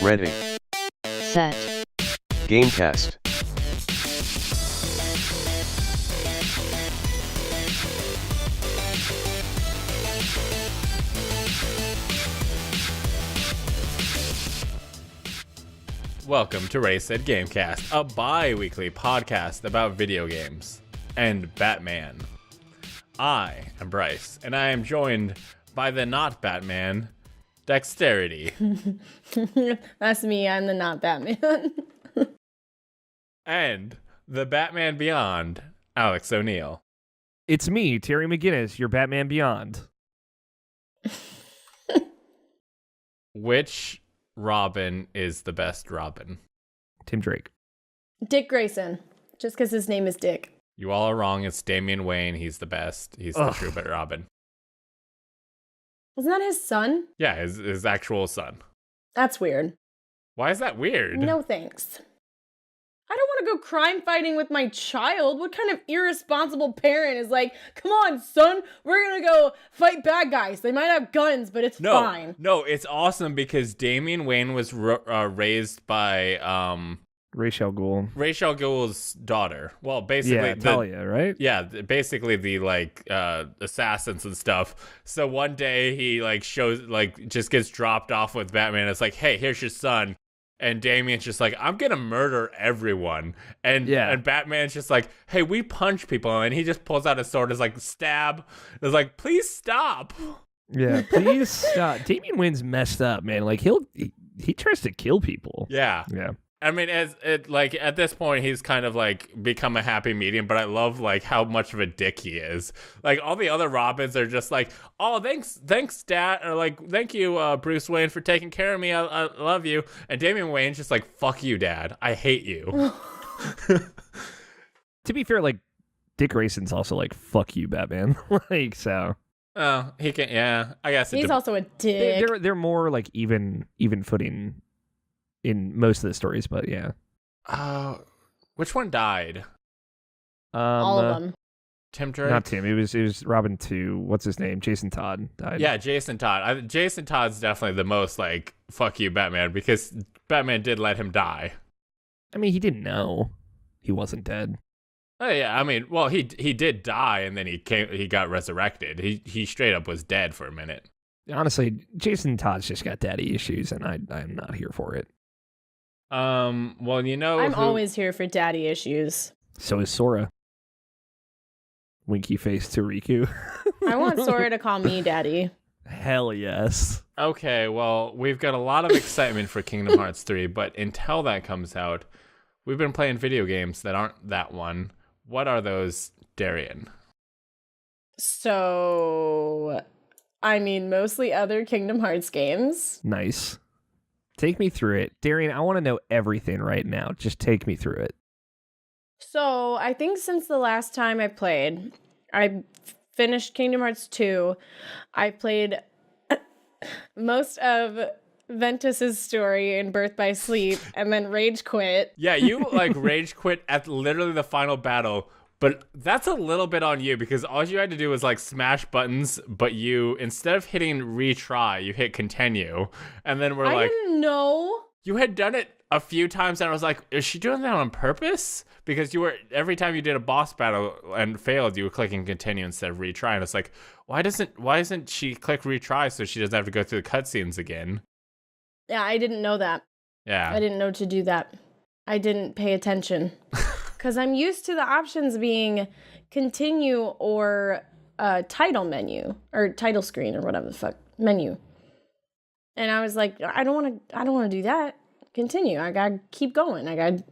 Ready. Set. Gamecast. Welcome to Ray Said Gamecast, a bi-weekly podcast about video games and Batman. I am Bryce, and I am joined by the not Batman, Dexterity. That's me, I'm the not Batman. And the Batman Beyond, Alex O'Neill. It's me, Terry McGinnis, your Batman Beyond. Which Robin is the best Robin? Tim Drake. Dick Grayson, just because his name is Dick. You all are wrong. It's Damian Wayne. He's the best. He's the true better Robin. Wasn't that his son? Yeah, his actual son. That's weird. Why is that weird? No thanks. I don't want to go crime fighting with my child. What kind of irresponsible parent is like, come on, son, we're going to go fight bad guys. They might have guns, but it's fine. No, it's awesome because Damian Wayne was raised by Ra's al Ghul. Ra's al Ghul's daughter. Well, basically, Yeah, Talia, right? Yeah, basically the assassins and stuff. So one day he just gets dropped off with Batman. It's like, hey, here's your son. And Damian's just like, I'm gonna murder everyone. And Batman's just like, hey, we punch people. And he just pulls out his sword, is like, stab. It's like, please stop. Yeah, please stop. Damian Wayne's messed up, man. Like he tries to kill people. Yeah. Yeah. I mean, at this point, he's kind of like become a happy medium, but I love like how much of a dick he is. Like all the other Robins are just like, oh, thanks, Dad, or like, thank you, Bruce Wayne, for taking care of me. I love you. And Damian Wayne's just like, fuck you, Dad. I hate you. To be fair, like Dick Grayson's also like, fuck you, Batman. Like so. Oh, he can. Yeah, I guess He's also a dick. They're more like even footing in most of the stories, but yeah. Which one died? All of them. Tim Drake? Not Tim. It was Robin 2. What's his name? Jason Todd died. Yeah, Jason Todd. Jason Todd's definitely the most like fuck you, Batman, because Batman did let him die. I mean, he didn't know he wasn't dead. Oh yeah, I mean, well, he did die, and then he got resurrected. He straight up was dead for a minute. Honestly, Jason Todd's just got daddy issues, and I'm not here for it. Well, you know, I'm always here for daddy issues. So is Sora. Winky face to Riku. I want Sora to call me daddy. Hell yes. Okay, well, we've got a lot of excitement for Kingdom Hearts 3, but until that comes out, we've been playing video games that aren't that one. What are those, Darian? So, I mean, mostly other Kingdom Hearts games. Nice. Take me through it. Darian, I want to know everything right now. Just take me through it. So, I think since the last time I played, I finished Kingdom Hearts 2. I played most of Ventus's story in Birth by Sleep and then rage quit. Yeah, you like rage quit at literally the final battle, but that's a little bit on you because all you had to do was like smash buttons, but you, instead of hitting retry, you hit continue. And then I didn't know. You had done it a few times and I was like, is she doing that on purpose? Because every time you did a boss battle and failed, you were clicking continue instead of retry. And it's like, why doesn't she click retry so she doesn't have to go through the cutscenes again? Yeah, I didn't know that. Yeah. I didn't know to do that. I didn't pay attention. Because I'm used to the options being continue or title menu or title screen or whatever the fuck menu. And I was like, I don't want to do that. Continue. I gotta keep going. I gotta,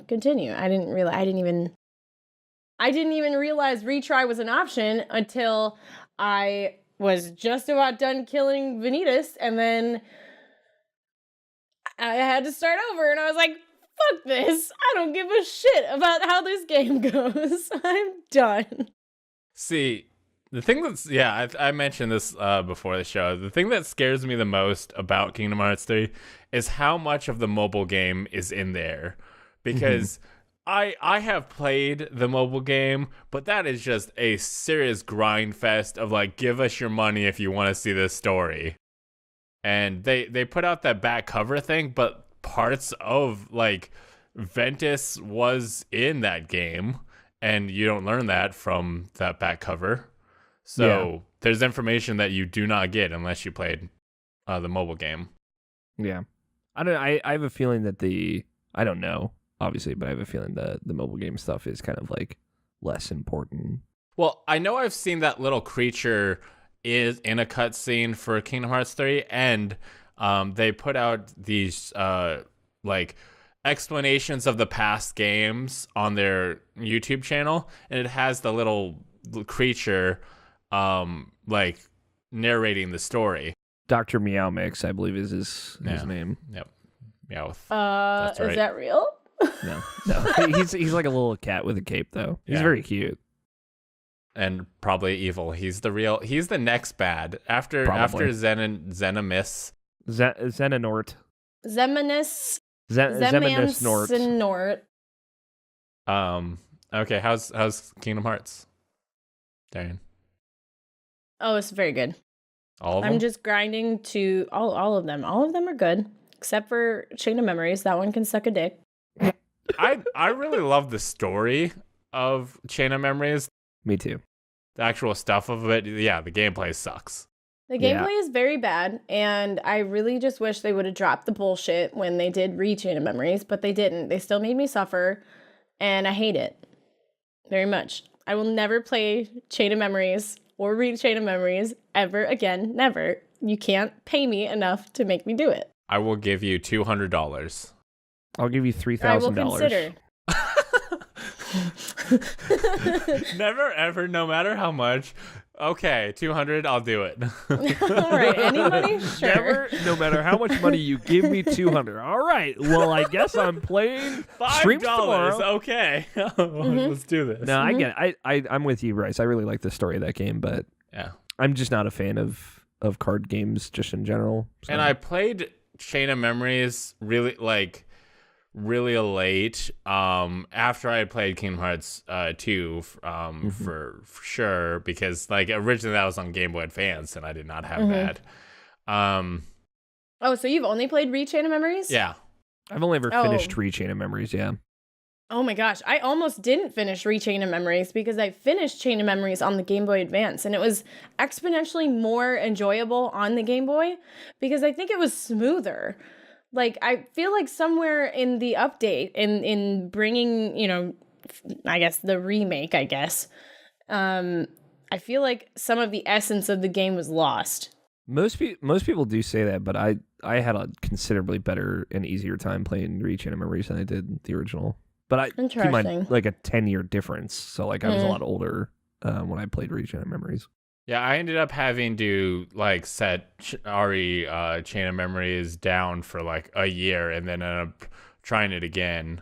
continue. I didn't even realize retry was an option until I was just about done killing Vanitas, and then I had to start over, and I was like, fuck this. I don't give a shit about how this game goes. I'm done. See, the thing I mentioned this before the show. The thing that scares me the most about Kingdom Hearts 3 is how much of the mobile game is in there. Because I have played the mobile game, but that is just a serious grind fest of like, give us your money if you want to see this story. And they put out that back cover thing, but parts of like Ventus was in that game, and you don't learn that from that back cover. So there's information that you do not get unless you played the mobile game. Yeah. I have a feeling that I don't know, obviously, but I have a feeling the mobile game stuff is kind of like less important. Well, I know I've seen that little creature is in a cutscene for Kingdom Hearts 3, and they put out these like explanations of the past games on their YouTube channel, and it has the little creature like narrating the story. Dr. Meow Mix, I believe, is his name. Yep. Meowth. That's right. Is that real? No. He's like a little cat with a cape, though. He's very cute. And probably evil. He's the next bad. After Xenonort. Xenonort. Zeminus. Zeminus Nort. Okay, how's Kingdom Hearts? Darian. Oh, it's very good. All of them? I'm just grinding to all of them. All of them are good, except for Chain of Memories. That one can suck a dick. I really love the story of Chain of Memories. Me too. The actual stuff of it, yeah, the gameplay sucks. The gameplay is very bad, and I really just wish they would have dropped the bullshit when they did Chain of Memories, but they didn't. They still made me suffer, and I hate it very much. I will never play Chain of Memories or Chain of Memories ever again. Never. You can't pay me enough to make me do it. I will give you $200. I'll give you $3,000. I will consider. Never ever, no matter how much. Okay, 200, I'll do it. All right, any money? Sure. Never, no matter how much money you give me, 200. All right. Well, I guess I'm playing streams tomorrow. Okay, let's do this. No, I get it. I'm with you, Bryce. I really like the story of that game, but yeah, I'm just not a fan of card games just in general. So. And I played Chain of Memories really late after I had played Kingdom Hearts 2 for sure, because like originally that was on Game Boy Advance and I did not have that. Oh, so you've only played Chain of Memories? Yeah. I've only ever finished Chain of Memories, yeah. Oh my gosh, I almost didn't finish Chain of Memories because I finished Chain of Memories on the Game Boy Advance, and it was exponentially more enjoyable on the Game Boy because I think it was smoother. Like, I feel like somewhere in the update, in bringing, I guess the remake, I feel like some of the essence of the game was lost. Most people do say that, but I had a considerably better and easier time playing Chain of Memories than I did the original. But keep in mind, like a 10-year difference, so like I was a lot older when I played Chain of Memories. Yeah, I ended up having to like set Chain of Memories down for like a year and then ended up trying it again.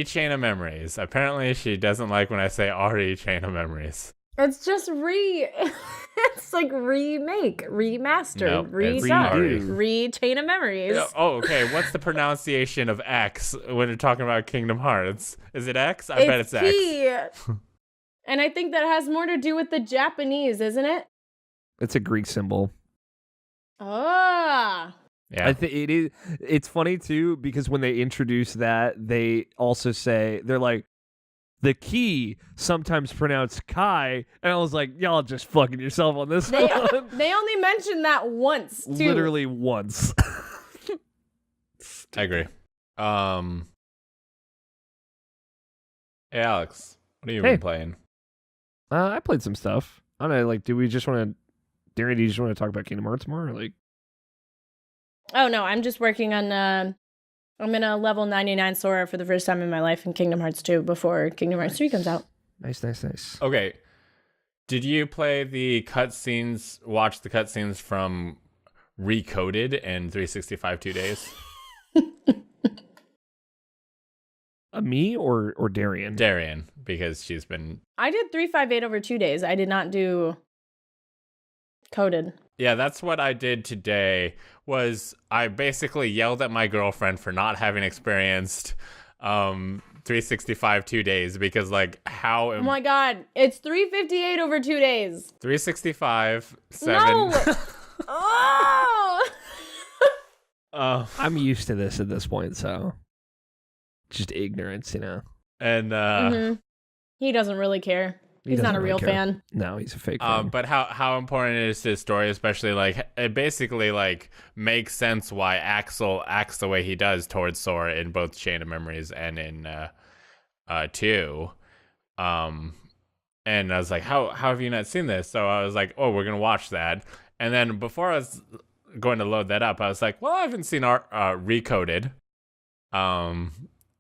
Chain of Memories. Apparently she doesn't like when I say Chain of Memories. It's just it's like remake, remastered, redone, Chain of Memories. Oh, okay. What's the pronunciation of X when you're talking about Kingdom Hearts? Is it X? I bet it's X. And I think that has more to do with the Japanese, isn't it? It's a Greek symbol. Ah. Yeah. I think it is. It's funny too because when they introduce that, they also say they're like the key, sometimes pronounced Kai, and I was like, y'all just fucking yourself on this one. They only mentioned that once, too. Literally once. I agree. Hey, Alex, what have you been playing? I played some stuff. I don't know, like, do you just want to talk about Kingdom Hearts more? Or like, oh no, I'm just working on. I'm gonna level 99 Sora for the first time in my life in Kingdom Hearts 2 before Kingdom Hearts 3 comes out. Nice. Okay, did you play the cutscenes? Watch the cutscenes from Recoded in 365 2 days? Me or Darian? Darian, because she's been... I did 358 over 2 days. I did not do Coded. Yeah, that's what I did today, was I basically yelled at my girlfriend for not having experienced 365 2 days, because like how... Oh my god, it's 358 over 2 days. 365, 7... No! Oh! I'm used to this at this point, so just ignorance, And he doesn't really care. He's not a real fan. No, he's a fake fan. But how important is his story, especially like it basically like makes sense why Axel acts the way he does towards Sora in both Chain of Memories and in 2. And I was like, how have you not seen this? So I was like, oh, we're gonna watch that. And then before I was going to load that up, I was like, well, I haven't seen Recoded.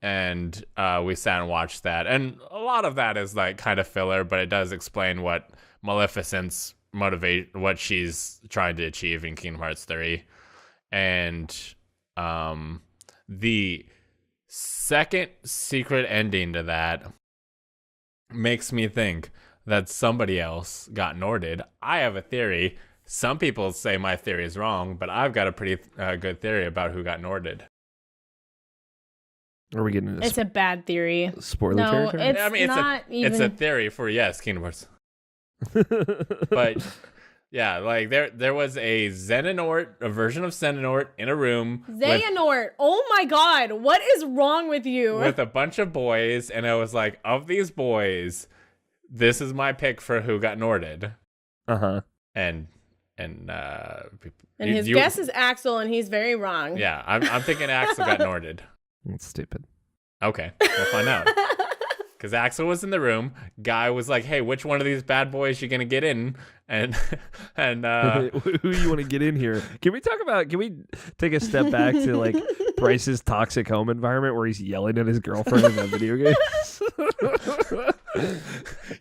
And we sat and watched that, and a lot of that is like kind of filler, but it does explain what Maleficent's what she's trying to achieve in Kingdom Hearts 3. And the second secret ending to that makes me think that somebody else got Norded. I have a theory. Some people say my theory is wrong, but I've got a pretty good theory about who got Norded. Are we getting into It's a bad theory. spoiler No, territory? It's a theory for Kingdom Hearts. But yeah, like there was a version of Xehanort in a room Xehanort. Oh my god, what is wrong with you? with a bunch of boys, and I was like, of these boys, this is my pick for who got Norded. Uh-huh. And his guess is Axel, and he's very wrong. Yeah, I'm thinking Axel got Norded. That's stupid. Okay, we'll find out. Because Axel was in the room. Guy was like, hey, which one of these bad boys you gonna get in? And who you want to get in here? Can we take a step back to like Bryce's toxic home environment where he's yelling at his girlfriend in that video game?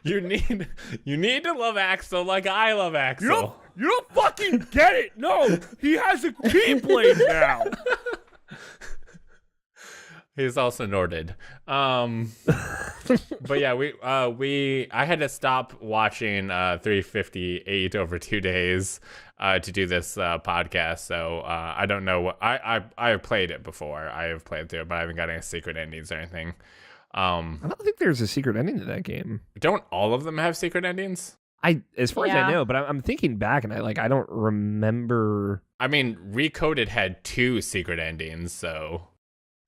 you need to love Axel like I love Axel. You don't fucking get it. No, he has a Keyblade now. He's also Norded. But yeah, I had to stop watching 358 over 2 days to do this podcast. So I don't know what I have played it before. I have played through it, but I haven't got any secret endings or anything. I don't think there's a secret ending to that game. Don't all of them have secret endings? As far as I know, but I'm thinking back and I don't remember. I mean, Recoded had 2 secret endings, so.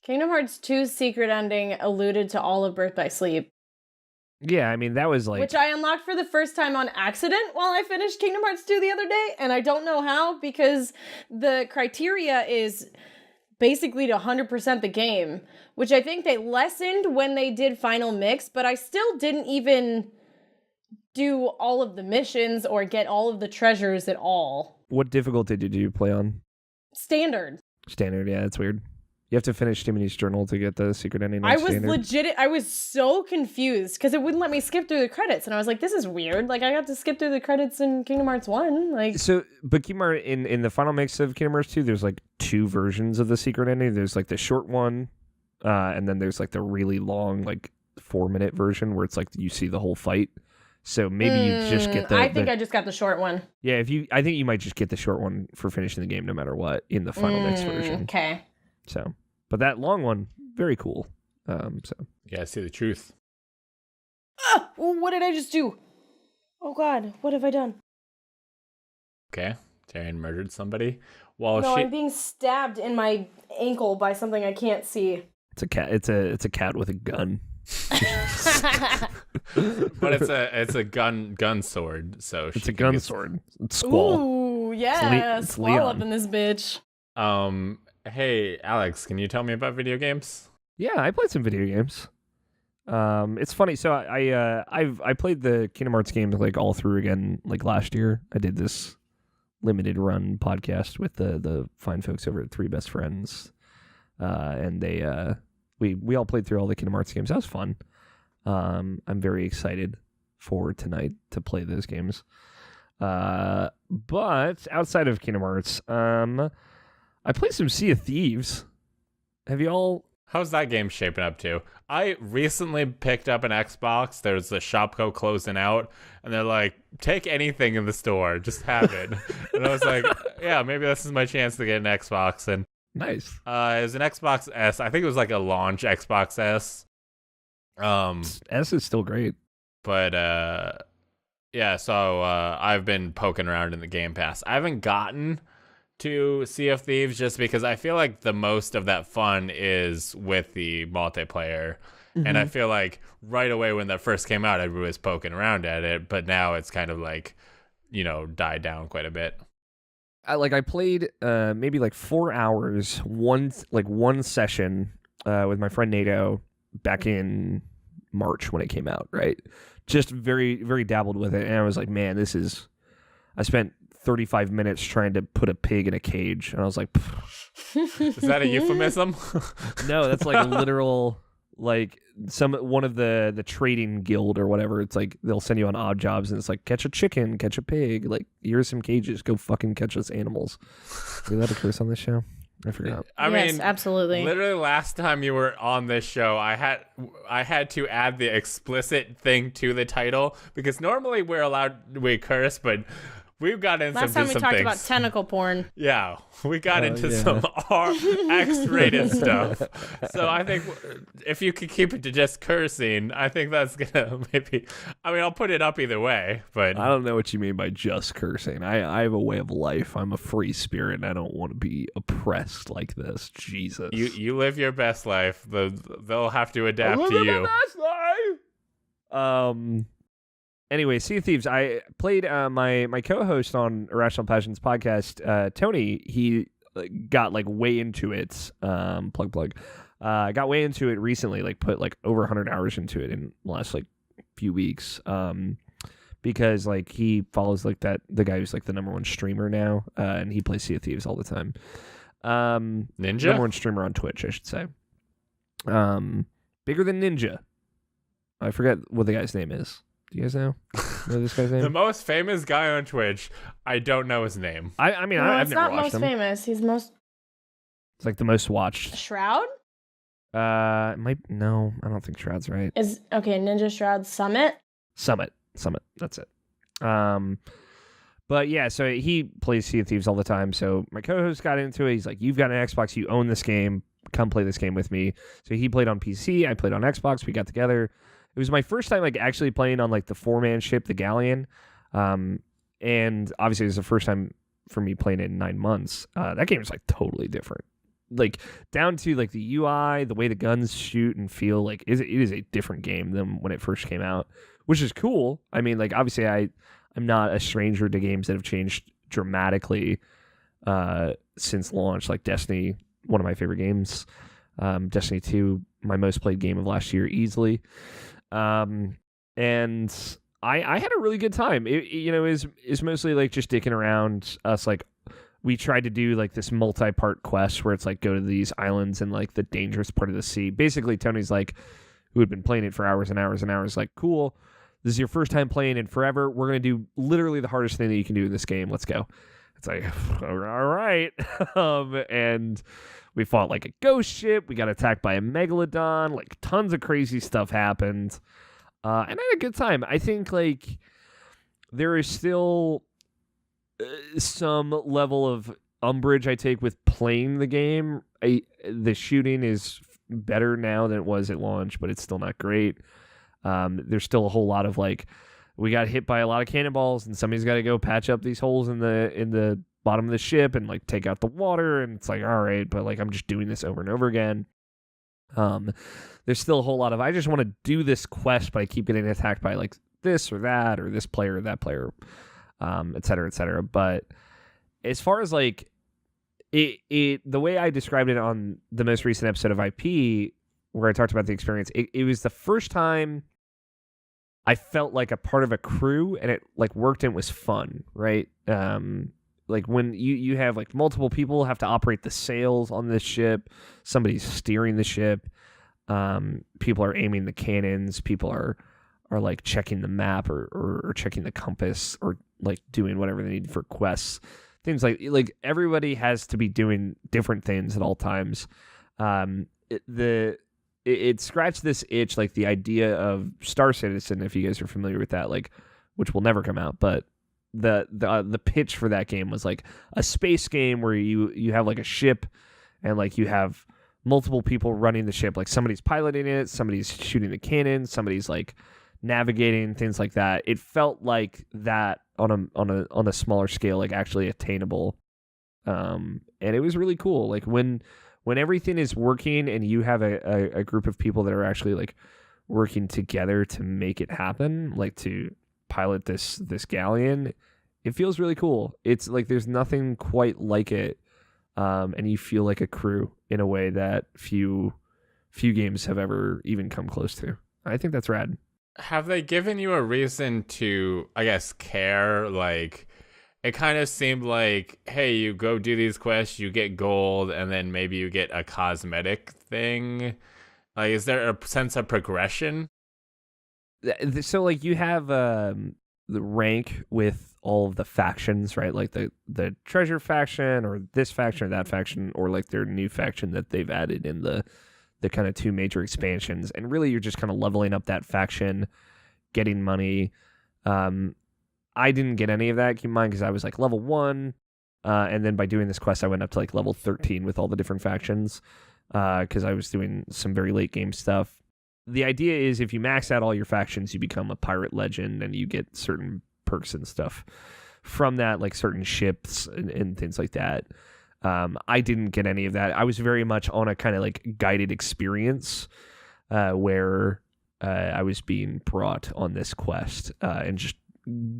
Kingdom Hearts 2's secret ending alluded to all of Birth by Sleep. Yeah, I mean, that was like... Which I unlocked for the first time on accident while I finished Kingdom Hearts 2 the other day, and I don't know how, because the criteria is basically to 100% the game, which I think they lessened when they did Final Mix, but I still didn't even do all of the missions or get all of the treasures at all. What difficulty did you play on? Standard, yeah, that's weird. You have to finish Timiny's journal to get the secret ending. I was so confused because it wouldn't let me skip through the credits, and I was like, "This is weird." Like I got to skip through the credits in Kingdom Hearts 1. Like but Kingdom Hearts in the final mix of Kingdom Hearts 2, there's like 2 versions of the secret ending. There's like the short one, and then there's like the really long, like 4-minute version where it's like you see the whole fight. So maybe you just get I think I just got the short one. Yeah, I think you might just get the short one for finishing the game, no matter what, in the final mix version. Okay. So, but that long one, very cool. Yeah, see the truth. What did I just do? Oh God, what have I done? Okay, Taryn murdered somebody. I'm being stabbed in my ankle by something I can't see. It's a cat. It's a cat with a gun. But it's a gun sword. So it's a gun sword. It's Squall. Ooh, yeah, it's Squall Leon. up in this bitch. Hey, Alex, can you tell me about video games? Yeah, I played some video games. It's funny. So I played the Kingdom Hearts games like all through again like last year. I did this limited run podcast with the fine folks over at Three Best Friends, and they we all played through all the Kingdom Hearts games. That was fun. I'm very excited for tonight to play those games. But outside of Kingdom Hearts, I played some Sea of Thieves. Have you all? How's that game shaping up to? I recently picked up an Xbox. There's the Shopko closing out, and they're like, take anything in the store, just have it. And I was like, yeah, maybe this is my chance to get an Xbox. And nice. It was an Xbox S. I think it was like a launch Xbox S. S is still great. But yeah, so I've been poking around in the Game Pass. I haven't gotten to Sea of Thieves just because I feel like the most of that fun is with the multiplayer. And I feel like right away when that first came out, everybody was poking around at it, but now it's kind of like, died down quite a bit. I played maybe like 4 hours, one session with my friend Nato back in March when it came out, right? Just very, very dabbled with it. And I was like, man, I spent 35 minutes trying to put a pig in a cage. And I was like, is that a euphemism? No, that's like a literal, like one of the trading guild or whatever. It's like they'll send you on odd jobs and it's like, catch a chicken, catch a pig. Like, here's some cages. Go fucking catch those animals. Did that a curse on this show? I forgot. I mean, absolutely. Literally, last time you were on this show, I had to add the explicit thing to the title because normally we curse, but we've got into last time we talked things about tentacle porn. Yeah, we got into some X-rated stuff. So I think if you could keep it to just cursing, I think that's gonna maybe. I mean, I'll put it up either way, but I don't know what you mean by just cursing. I have a way of life. I'm a free spirit, and I don't want to be oppressed like this. Jesus, you live your best life. They'll have to adapt to you. My best life. Anyway, Sea of Thieves. I played my co-host on Irrational Passions podcast, Tony. He got like way into it. Plug. Got way into it recently. Like put like over 100 hours into it in the last like few weeks. Because like he follows like the guy who's like the number one streamer now, and he plays Sea of Thieves all the time. Ninja, number one streamer on Twitch, I should say. Bigger than Ninja. I forget what the guy's name is. Do you guys know this guy's name? The most famous guy on Twitch. I don't know his name. I mean, I've never watched him. It's not most famous. He's most. It's like the most watched. Shroud? No, I don't think Shroud's right. Ninja Shroud Summit? Summit. That's it. But yeah, so he plays Sea of Thieves all the time. So my co-host got into it. He's like, "You've got an Xbox. You own this game. Come play this game with me." So he played on PC. I played on Xbox. We got together. It was my first time like actually playing on like the 4-man ship, the Galleon. And obviously it was the first time for me playing it in 9 months. That game is like totally different. Like down to like the UI, the way the guns shoot and feel, like it is a different game than when it first came out, which is cool. I mean, like obviously I'm not a stranger to games that have changed dramatically since launch, like Destiny, one of my favorite games. Destiny 2, my most played game of last year easily. And I had a really good time. It is mostly like just dicking around us. Like we tried to do like this multi-part quest where it's like go to these islands in like the dangerous part of the sea. Basically, Tony's like, who had been playing it for hours and hours and hours, like, cool, this is your first time playing in forever. We're going to do literally the hardest thing that you can do in this game. Let's go. It's like, all right. And we fought like a ghost ship. We got attacked by a megalodon. Like tons of crazy stuff happened. And I had a good time. I think like there is still some level of umbrage I take with playing the game. The shooting is better now than it was at launch, but it's still not great. There's still a whole lot of like, we got hit by a lot of cannonballs and somebody's got to go patch up these holes in the bottom of the ship and like take out the water, and it's like, all right, but like I'm just doing this over and over again. There's still a whole lot of, I just want to do this quest, but I keep getting attacked by like this or that or this player or that player, et cetera, et cetera. But as far as like it the way I described it on the most recent episode of IP where I talked about the experience, it was the first time I felt like a part of a crew and it like worked and it was fun, right? Like when you have like multiple people have to operate the sails on this ship, somebody's steering the ship, people are aiming the cannons, people are like checking the map or checking the compass or like doing whatever they need for quests. Things like everybody has to be doing different things at all times. It scratched this itch, like the idea of Star Citizen, if you guys are familiar with that, like, which will never come out, but the pitch for that game was like a space game where you have like a ship and like you have multiple people running the ship, like somebody's piloting it, somebody's shooting the cannon, somebody's like navigating, things like that. It felt like that on a smaller scale, like actually attainable. and it was really cool. Like when everything is working and you have a group of people that are actually like working together to make it happen, like to pilot this galleon, it feels really cool. It's like there's nothing quite like it, and you feel like a crew in a way that few games have ever even come close to. I think that's rad. Have they given you a reason to, I guess, care? Like, it kind of seemed like, hey, you go do these quests, you get gold, and then maybe you get a cosmetic thing. Like, is there a sense of progression? So, like, you have the rank with all of the factions, right? Like the treasure faction, or this faction or that faction, or like their new faction that they've added in the kind of two major expansions. And really, you're just kind of leveling up that faction, getting money. I didn't get any of that, keep in mind, because I was like level 1. And then by doing this quest, I went up to like level 13 with all the different factions, because I was doing some very late game stuff. The idea is if you max out all your factions, you become a pirate legend and you get certain perks and stuff from that, like certain ships and things like that. I didn't get any of that. I was very much on a kind of like guided experience where I was being brought on this quest and just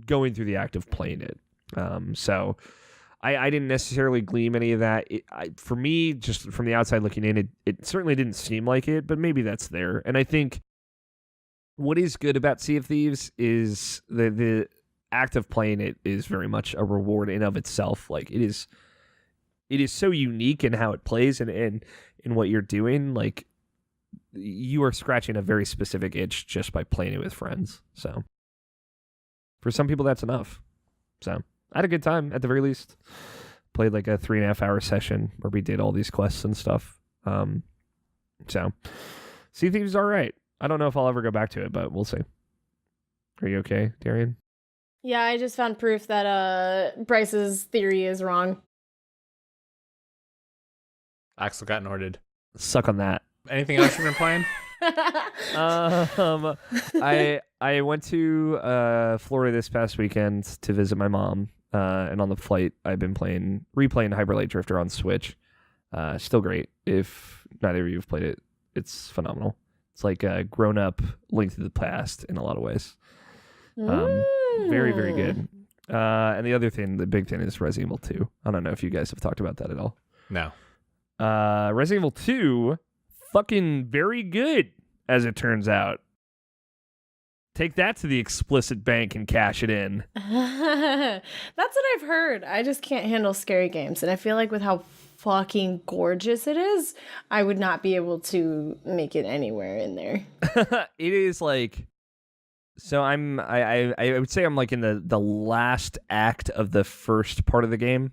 going through the act of playing it. So I didn't necessarily glean any of that. For me, just from the outside looking in, it certainly didn't seem like it, but maybe that's there. And I think what is good about Sea of Thieves is the act of playing it is very much a reward in of itself. Like it is so unique in how it plays and in what you're doing. Like you are scratching a very specific itch just by playing it with friends. So for some people, that's enough. So I had a good time at the very least. Played like a 3.5 hour session where we did all these quests and stuff. So Sea of Thieves is all right. I don't know if I'll ever go back to it, but we'll see. Are you okay, Darian? Yeah, I just found proof that Bryce's theory is wrong. Axel got Norded. Suck on that. Anything else you've been playing? I went to Florida this past weekend to visit my mom, and on the flight I've been replaying Hyper Light Drifter on Switch. Still great. If neither of you have played it, it's phenomenal. It's like a grown-up Link to the Past in a lot of ways. Very, very good. And the big thing is Resident Evil 2. I don't know if you guys have talked about that at all. No. Resident Evil 2, fucking very good, as it turns out. Take that to the explicit bank and cash it in. That's what I've heard. I just can't handle scary games. And I feel like with how fucking gorgeous it is, I would not be able to make it anywhere in there. It is like... So I would say I'm like in the last act of the first part of the game,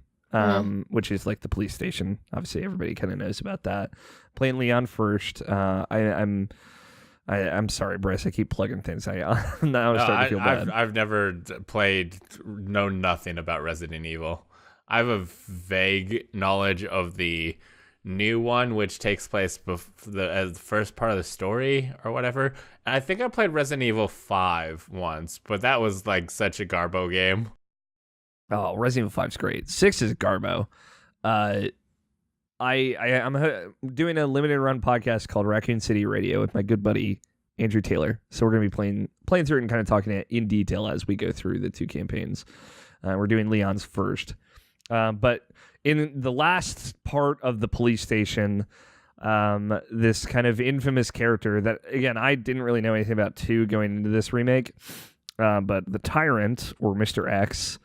which is like the police station. Obviously, everybody kind of knows about that. Playing Leon first. I'm sorry, Bryce. I keep plugging things. Now I'm starting to feel bad. I've never know nothing about Resident Evil. I have a vague knowledge of the new one, which takes place as the first part of the story or whatever. And I think I played Resident Evil 5 once, but that was like such a garbo game. Oh, Resident Evil 5's great. 6 is garbo. I'm doing a limited run podcast called Raccoon City Radio with my good buddy Andrew Taylor. So we're going to be playing through it and kind of talking it in detail as we go through the two campaigns. We're doing Leon's first. But in the last part of the police station, this kind of infamous character that, again, I didn't really know anything about 2 going into this remake, but the Tyrant, or Mr. X,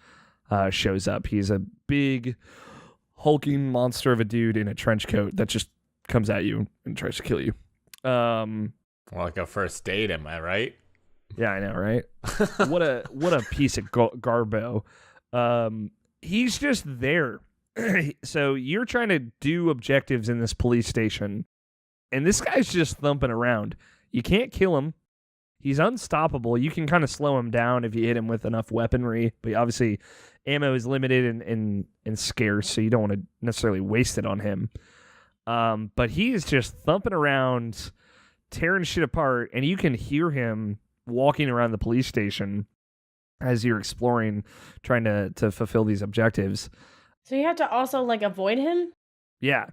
shows up. He's a big, hulking monster of a dude in a trench coat that just comes at you and tries to kill you. Like a first date, am I right? Yeah, I know, right? What a piece of garbo. He's just there. So you're trying to do objectives in this police station, and this guy's just thumping around. You can't kill him. He's unstoppable. You can kind of slow him down if you hit him with enough weaponry, but obviously ammo is limited and scarce, so you don't want to necessarily waste it on him. But he is just thumping around, tearing shit apart, and you can hear him walking around the police station as you're exploring, trying to fulfill these objectives. So you have to also like avoid him? Yeah.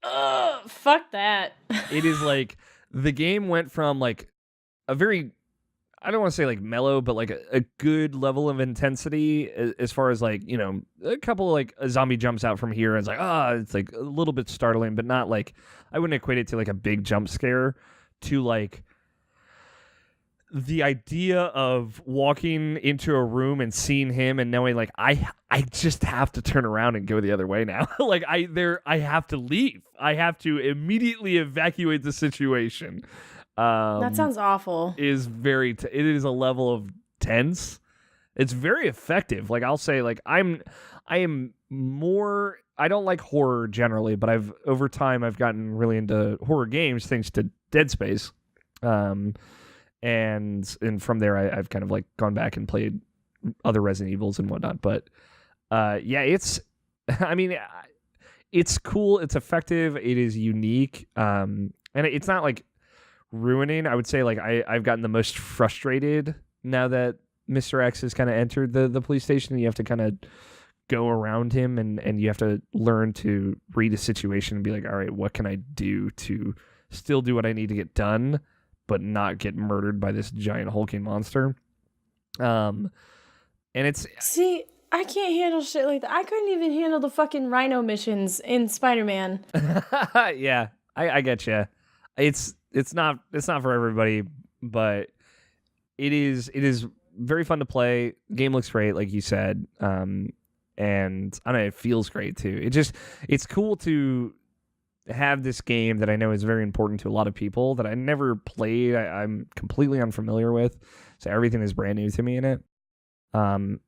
Ugh, fuck that. It is like the game went from like a very, I don't want to say like mellow, but like a good level of intensity as far as like, you know, a couple like a zombie jumps out from here and it's like, it's like a little bit startling, but not like, I wouldn't equate it to like a big jump scare, to like the idea of walking into a room and seeing him and knowing like I just have to turn around and go the other way now. Like I have to leave. I have to immediately evacuate the situation. That sounds awful. Is very it is a level of tense. It's very effective. Like I'll say like I am more, I don't like horror generally, but over time I've gotten really into horror games thanks to Dead Space. And from there I've kind of like gone back and played other Resident Evils and whatnot. But yeah, it's I mean it's cool, it's effective, it is unique. And it's not like ruining. I would say like I've gotten the most frustrated now that Mr. X has kind of entered the police station, and you have to kind of go around him and you have to learn to read a situation and be like, all right, what can I do to still do what I need to get done but not get murdered by this giant hulking monster. And it's... See, I can't handle shit like that. I couldn't even handle the fucking rhino missions in Spider-Man. Yeah, I get you. It's not for everybody, but it is very fun to play. Game looks great, like you said. And I don't know, it feels great too. It's cool to have this game that I know is very important to a lot of people that I never played. I'm completely unfamiliar with, so everything is brand new to me in it. And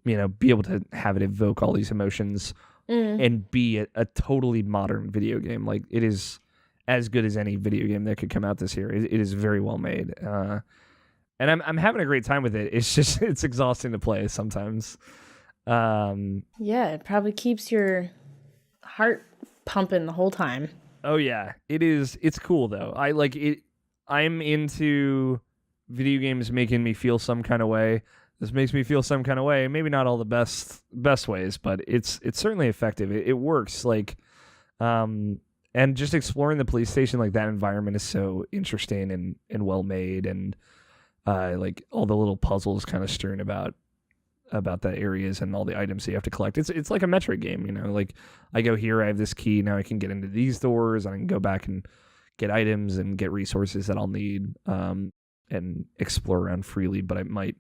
you know, be able to have it evoke all these emotions and be a totally modern video game. Like it is as good as any video game that could come out this year. It is very well made, and I'm having a great time with it. It's just it's exhausting to play sometimes. Yeah, it probably keeps your heart pumping the whole time. Oh yeah, it is. It's cool though. I like it. I'm into video games making me feel some kind of way. This makes me feel some kind of way. Maybe not all the best ways, but it's certainly effective. It works. Like, and just exploring the police station, like that environment is so interesting and well made, and like all the little puzzles kind of strewn about the areas and all the items that you have to collect. It's like a Metroid game, you know. Like I go here, I have this key, now I can get into these doors, and I can go back and get items and get resources that I'll need, and explore around freely. But I might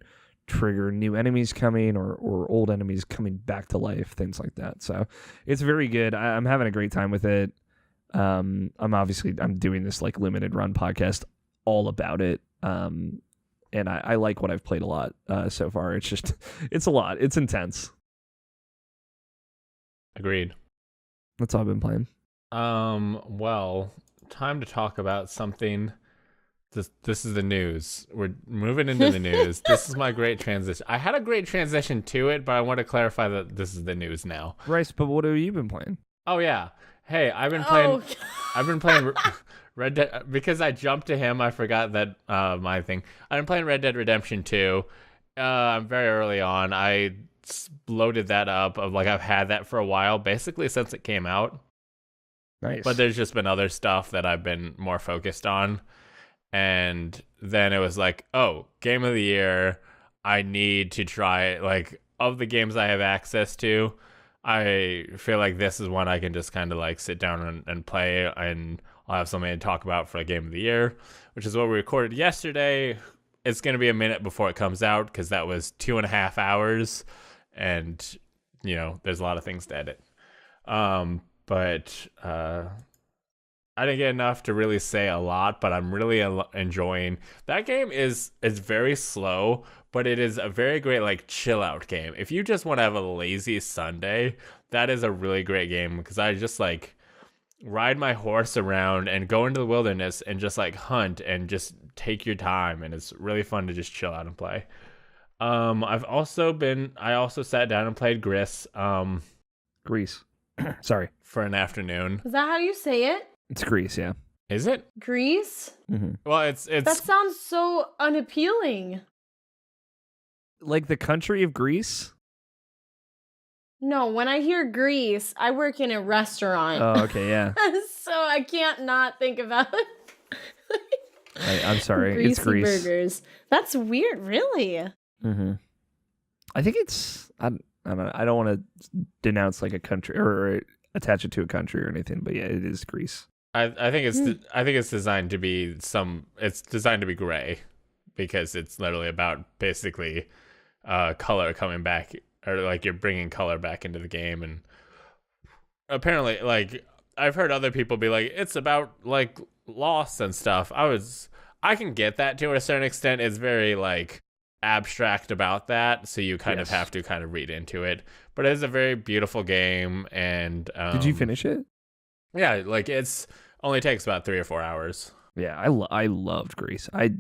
trigger new enemies coming or old enemies coming back to life, things like that. So it's very good. I'm having a great time with it. I'm doing this like limited run podcast all about it. And I like what I've played a lot so far. It's a lot. It's intense. Agreed. That's all I've been playing. Well, time to talk about something. This is the news. We're moving into the news. This is my great transition. I had a great transition to it, but I want to clarify that this is the news now. Bryce, but what have you been playing? Oh yeah. Hey, I've been playing Red Dead, because I jumped to him. I forgot that my thing. I've been playing Red Dead Redemption 2. I'm very early on. I loaded that up. I've had that for a while, basically since it came out. Nice. But there's just been other stuff that I've been more focused on. And then it was like, oh, game of the year. I need to try, like, of the games I have access to, I feel like this is one I can just kind of like sit down and play, and I'll have something to talk about for a game of the year, which is what we recorded yesterday. It's going to be a minute before it comes out because that was 2.5 hours, and, you know, there's a lot of things to edit. But I didn't get enough to really say a lot, but I'm really enjoying that game. Is very slow, but it is a very great like chill out game. If you just want to have a lazy Sunday, that is a really great game, because I just like ride my horse around and go into the wilderness and just like hunt and just take your time, and it's really fun to just chill out and play. I also sat down and played Gris. Grease. Sorry. For an afternoon. Is that how you say it? It's Grease, yeah. Is it? Grease? Mm-hmm. Well, it's that sounds so unappealing. Like the country of Greece? No, when I hear Grease, I work in a restaurant. Oh, okay, yeah. So I can't not think about it. I'm sorry, it's Grease. Burgers. That's weird, really. Mm-hmm. I think it's I don't know. I don't want to denounce like a country or attach it to a country or anything, but yeah, it is Grease. I think it's designed to be it's designed to be gray because it's literally about basically color coming back, or like you're bringing color back into the game. And apparently, like, I've heard other people be like, it's about like loss and stuff. I can get that to a certain extent. It's very like abstract about that, so you kind of have to kind of read into it. But it's a very beautiful game. And did you finish it? Yeah, like it's only takes about 3 or 4 hours. Yeah, I loved Grease. I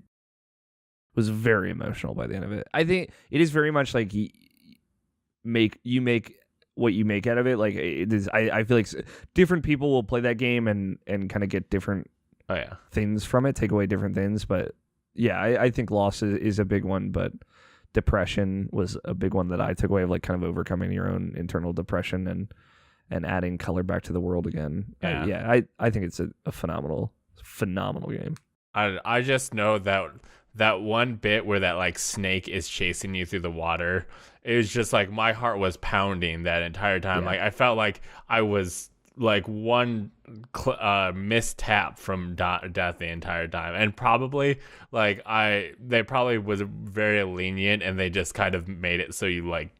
was very emotional by the end of it. I think it is very much like you make what you make out of it. Like it is. I feel like different people will play that game and kind of get different things from it, take away different things. But yeah, I think loss is a big one, but depression was a big one that I took away, of like kind of overcoming your own internal depression and adding color back to the world again. Yeah, I think it's a phenomenal game. I just know that one bit where that like snake is chasing you through the water, it was just like my heart was pounding that entire time. Like I felt like I was like one mistap from death the entire time, and probably like they probably was very lenient, and they just kind of made it so you like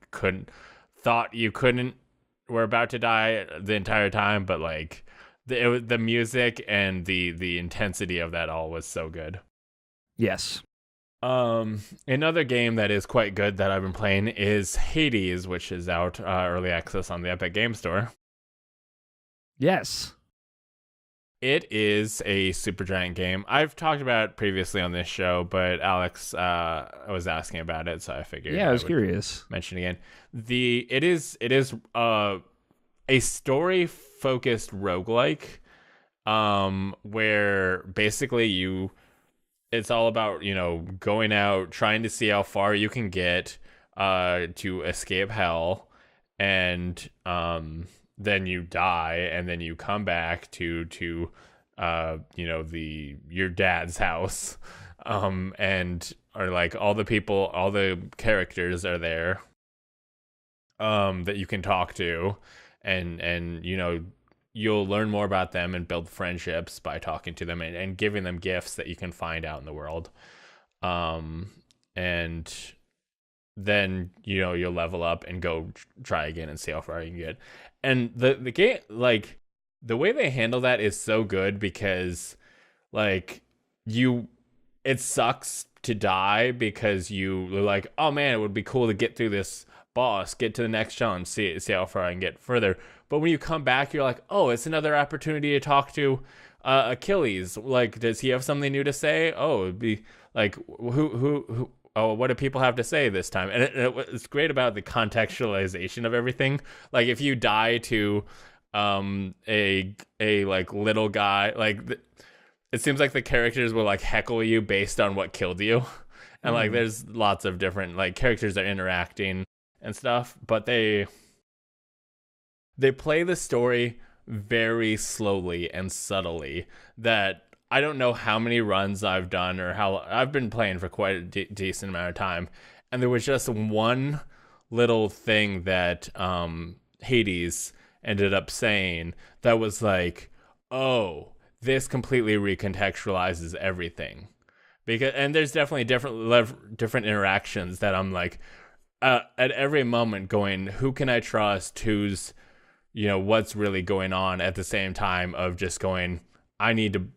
were about to die the entire time, but like the music and the intensity of that all was so good. Yes. Another game that is quite good that I've been playing is Hades, which is out early access on the Epic Game Store. Yes. It is a Supergiant game. I've talked about it previously on this show, but Alex was asking about it, so I figured I was curious. Mention again. It is a story-focused roguelike, where basically it's all about, going out, trying to see how far you can get to escape hell, and then you die, and then you come back to your dad's house, and are like all the characters are there that you can talk to, and you'll learn more about them and build friendships by talking to them and giving them gifts that you can find out in the world. And then, you'll level up and go try again and see how far you can get. And the game, like, the way they handle that is so good because, like, it sucks to die because you're like, oh man, it would be cool to get through this boss, get to the next challenge, see how far I can get further. But when you come back, you're like, oh, it's another opportunity to talk to Achilles. Like, does he have something new to say? Oh, it'd be like, who what do people have to say this time? And it's great about the contextualization of everything. Like, if you die to a like little guy, like it seems like the characters will like heckle you based on what killed you. And like there's lots of different like characters that are interacting and stuff, but they play the story very slowly and subtly, that I don't know how many runs I've done or how I've been playing for quite a decent amount of time. And there was just one little thing that Hades ended up saying that was like, oh, this completely recontextualizes everything. And there's definitely different interactions that I'm like, at every moment going, who can I trust? Who's, what's really going on, at the same time of just going, I need to,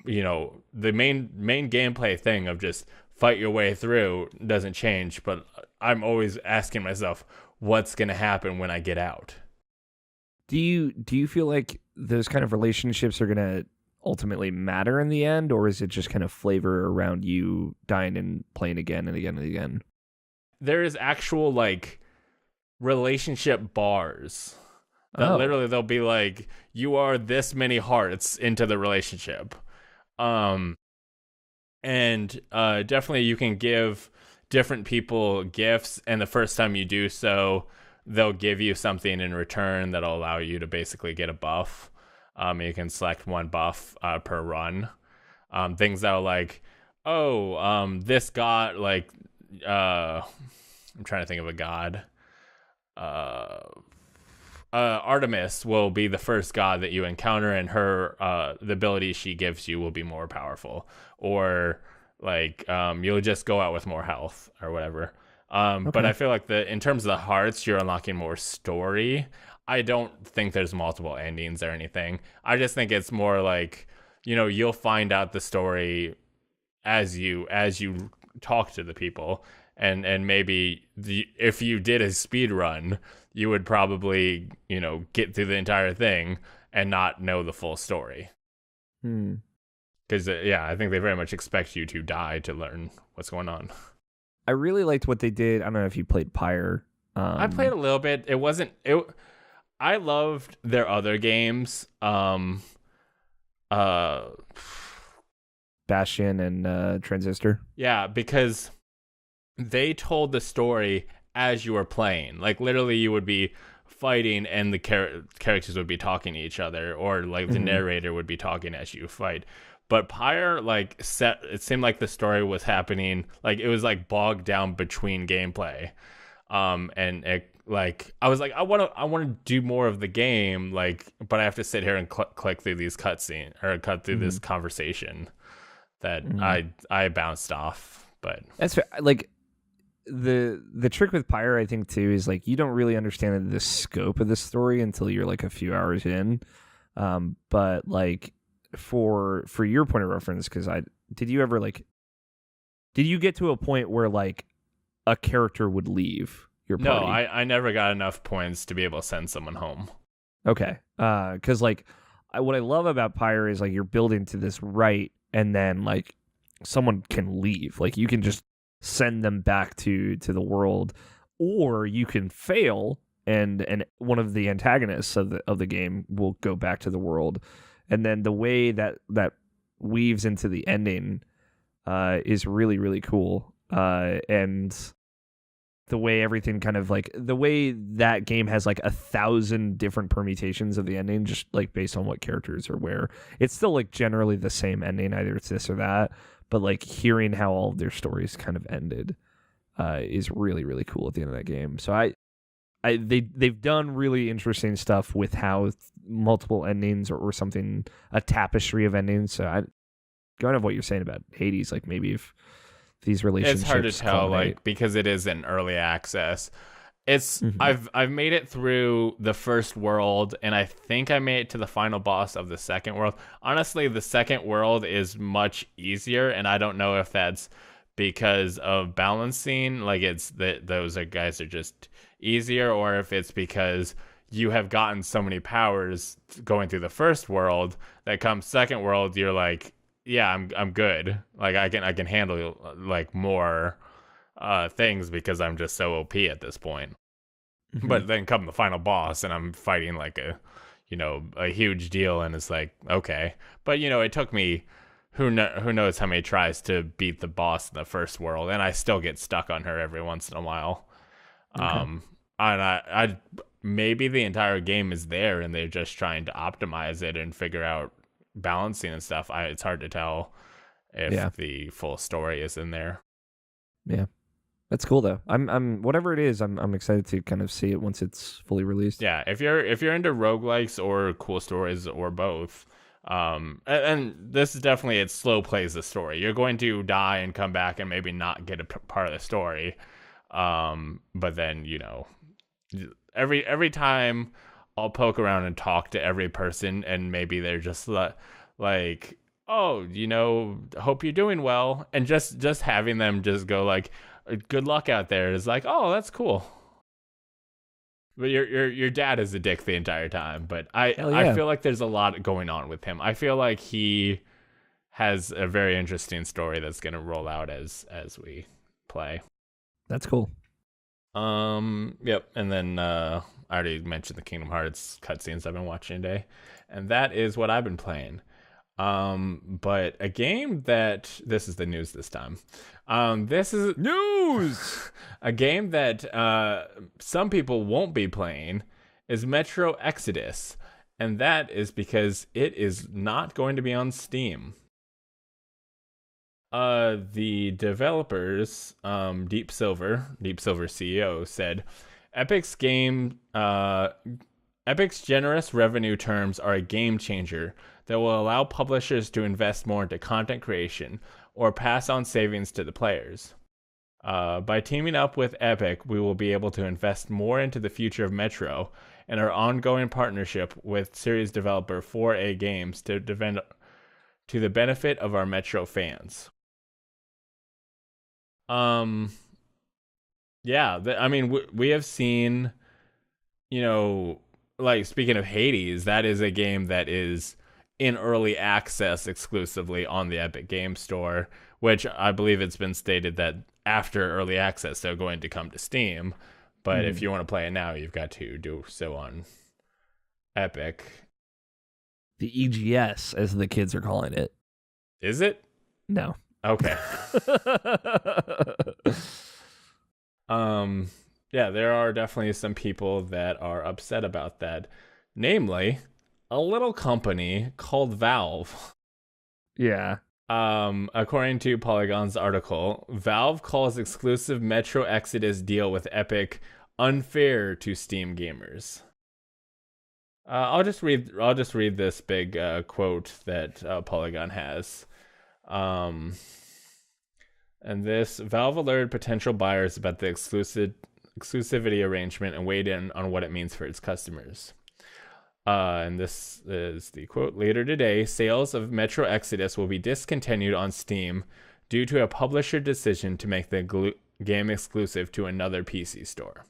the main gameplay thing of just fight your way through doesn't change, but I'm always asking myself, what's going to happen when I get out? Do you feel like those kind of relationships are going to ultimately matter in the end, or is it just kind of flavor around you dying and playing again and again and again? There is actual like relationship bars that literally they'll be like, you are this many hearts into the relationship. And definitely you can give different people gifts, and the first time you do so, they'll give you something in return that'll allow you to basically get a buff. You can select one buff per run. Things that are like, this god, like, I'm trying to think of a god. Artemis will be the first god that you encounter, and her the ability she gives you will be more powerful. Or like you'll just go out with more health or whatever. But I feel like in terms of the hearts, you're unlocking more story. I don't think there's multiple endings or anything. I just think it's more like, you'll find out the story as you talk to the people, and maybe if you did a speed run, you would probably get through the entire thing and not know the full story. Because I think they very much expect you to die to learn what's going on. I really liked what they did. I don't know if you played Pyre. I played a little bit. It wasn't I loved their other games. Bastion and Transistor. Yeah, because they told the story as you were playing. Like literally you would be fighting and the characters would be talking to each other, or like the narrator would be talking as you fight. But Pyre, like, it seemed like the story was happening, like it was like bogged down between gameplay. And it, like, I was like, I want to do more of the game, like, but I have to sit here and click through these cutscenes or cut through this conversation that I bounced off. But that's fair. Like, the trick with Pyre, I think too, is like you don't really understand the scope of the story until you're like a few hours in. But like for your point of reference, because did you get to a point where like a character would leave your party? No, I never got enough points to be able to send someone home. Okay, because like what I love about Pyre is like you're building to this right, and then like someone can leave. Like you can just send them back to the world, or you can fail and one of the antagonists of the game will go back to the world. And then the way that weaves into the ending is really, really cool. And the way everything kind of like the way that game has like 1,000 different permutations of the ending, just like based on what characters are where. It's still like generally the same ending, either it's this or that. But like hearing how all of their stories kind of ended is really, really cool at the end of that game. So they've done really interesting stuff with how multiple endings or something, a tapestry of endings. So going off what you're saying about Hades, like maybe if these relationships, it's hard to tell, like, because it is in early access. It's I've made it through the first world, and I think I made it to the final boss of the second world. Honestly, the second world is much easier, and I don't know if that's because of balancing, like it's that those guys are just easier, or if it's because you have gotten so many powers going through the first world that come second world you're like, yeah, I'm good. Like I can handle like more things because I'm just so OP at this point. But then come the final boss and I'm fighting like a huge deal, and it's like, okay. But it took me who knows how many tries to beat the boss in the first world, and I still get stuck on her every once in a while. And I maybe the entire game is there and they're just trying to optimize it and figure out balancing and stuff. It's hard to tell if the full story is in there. Yeah, that's cool though. I'm whatever it is, I'm excited to kind of see it once it's fully released. Yeah, if you're into roguelikes or cool stories or both, and this is definitely, it slow plays the story. You're going to die and come back and maybe not get a part of the story, but then every time I'll poke around and talk to every person, and maybe they're just like, oh, hope you're doing well, and just having them just go like, good luck out there is like, oh, that's cool. But your dad is a dick the entire time. But I feel like there's a lot going on with him. I feel like he has a very interesting story that's gonna roll out as we play. That's cool. Yep. And then I already mentioned the Kingdom Hearts cutscenes I've been watching today, and that is what I've been playing. But a game that this is the news this time. This is news. A game that some people won't be playing is Metro Exodus, and that is because it is not going to be on Steam. The developers, Deep Silver CEO said, Epic's generous revenue terms are a game changer that will allow publishers to invest more into content creation or pass on savings to the players. By teaming up with Epic, we will be able to invest more into the future of Metro and our ongoing partnership with series developer 4A Games to the benefit of our Metro fans. We have seen, like, speaking of Hades, that is a game that is in early access exclusively on the Epic Game Store, which I believe it's been stated that after early access, they're going to come to Steam. But if you want to play it now, you've got to do so on Epic. The EGS, as the kids are calling it. Is it? No. Okay. Yeah, there are definitely some people that are upset about that. Namely, a little company called Valve. Yeah. According to Polygon's article, Valve calls exclusive Metro Exodus deal with Epic unfair to Steam gamers. I'll just read this big quote that Polygon has. And this, Valve alerted potential buyers about the exclusivity arrangement and weighed in on what it means for its customers. And this is the quote. Later today, sales of Metro Exodus will be discontinued on Steam due to a publisher decision to make the game exclusive to another PC store.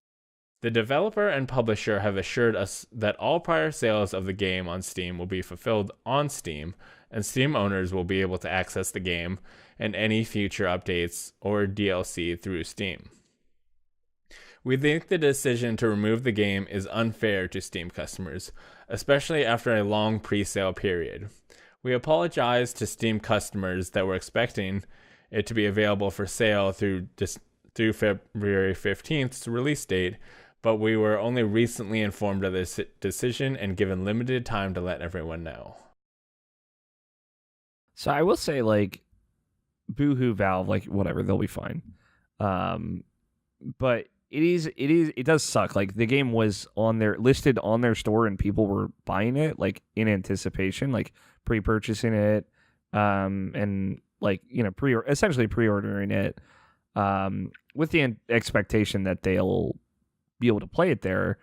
The developer and publisher have assured us that all prior sales of the game on Steam will be fulfilled on Steam, and Steam owners will be able to access the game and any future updates or DLC through Steam. We think the decision to remove the game is unfair to Steam customers, especially after a long pre-sale period. We apologize to Steam customers that were expecting it to be available for sale through February 15th's release date, but we were only recently informed of this decision and given limited time to let everyone know. So I will say, like, boohoo Valve, like, whatever, they'll be fine. But it does suck. Like, the game was listed on their store and people were buying it, like, in anticipation, like pre-purchasing it, and like, essentially pre-ordering it, with the expectation that they'll be able to play it there.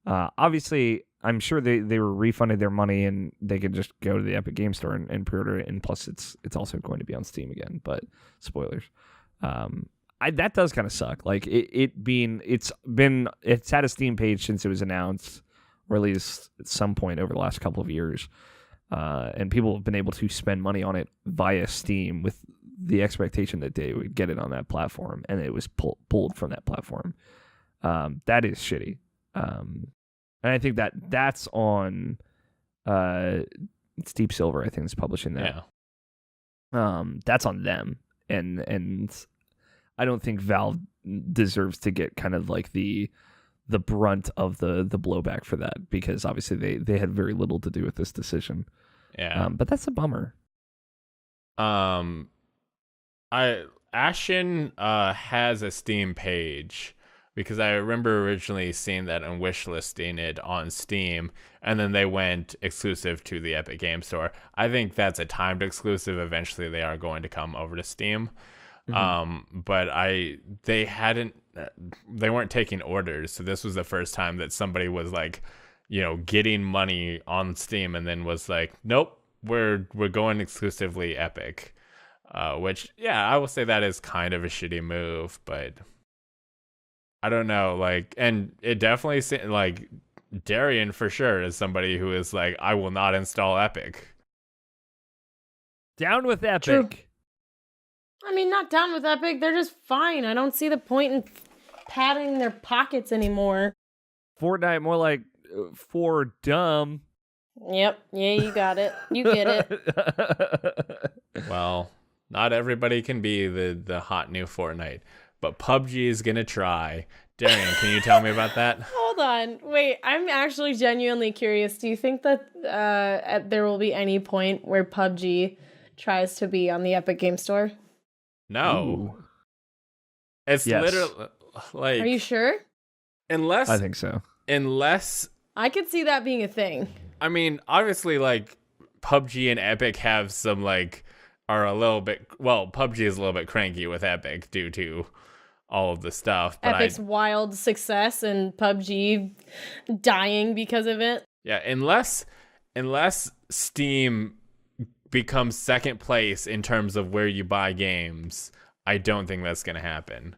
Obviously, I'm sure they were refunded their money and they could just go to the Epic Game Store and pre-order it. And plus, it's also going to be on Steam again. But spoilers. That does kind of suck. Like it's had a Steam page since it was announced, or at least at some point over the last couple of years, and people have been able to spend money on it via Steam with the expectation that they would get it on that platform, and it was pulled from that platform. That is shitty. And I think that's on it's Deep Silver, I think, is publishing that. Yeah. That's on them, and I don't think Valve deserves to get kind of like the brunt of the blowback for that, because obviously they had very little to do with this decision. Yeah. But that's a bummer. Ashen has a Steam page, because I remember originally seeing that and wishlisting it on Steam, and then they went exclusive to the Epic Game Store. I think that's a timed exclusive. Eventually they are going to come over to Steam. Mm-hmm. But they weren't taking orders, so this was the first time that somebody was like, getting money on Steam and then was like, nope, we're going exclusively Epic. Which, yeah, I will say that is kind of a shitty move, but I don't know, like, and it definitely seemed like Darian for sure is somebody who is like, I will not install Epic. Down with Epic. True. I mean, not down with Epic. They're just fine. I don't see the point in padding their pockets anymore. Fortnite, more like for dumb. Yep. Yeah, you got it. You get it. Well, not everybody can be the hot new Fortnite, but PUBG is gonna try. Darian, can you tell me about that? Hold on. Wait, I'm actually genuinely curious. Do you think that there will be any point where PUBG tries to be on the Epic Game Store? No. Ooh. It's Yes. literally like. Are you sure? Unless I think so. Unless I could see that being a thing. I mean, obviously, like PUBG and Epic have some are a little bit. Well, PUBG is a little bit cranky with Epic due to all of the stuff. But Epic's wild success and PUBG dying because of it. Yeah, unless Steam becomes second place in terms of where you buy games, I don't think that's gonna happen.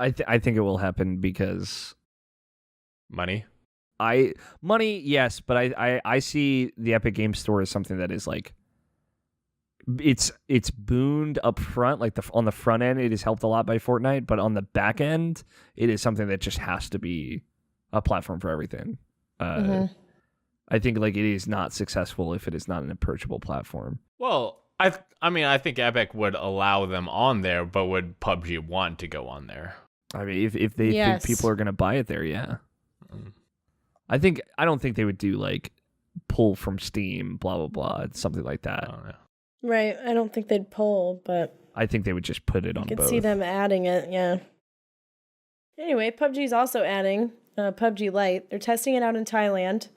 I think it will happen because Money. Money, yes, but I see the Epic Game Store as something that is like it's booned up front, like on the front end it is helped a lot by Fortnite, but on the back end it is something that just has to be a platform for everything. I think like it is not successful if it is not an approachable platform. Well, I mean I think Epic would allow them on there, but would PUBG want to go on there? I mean, if they think people are going to buy it there, yeah. I don't think they would do like pull from Steam, blah blah blah, something like that. I don't know. Right. I don't think they'd pull, but I think they would just put it on I could both. see them adding it. Yeah. Anyway, PUBG's also adding PUBG Lite. They're testing it out in Thailand.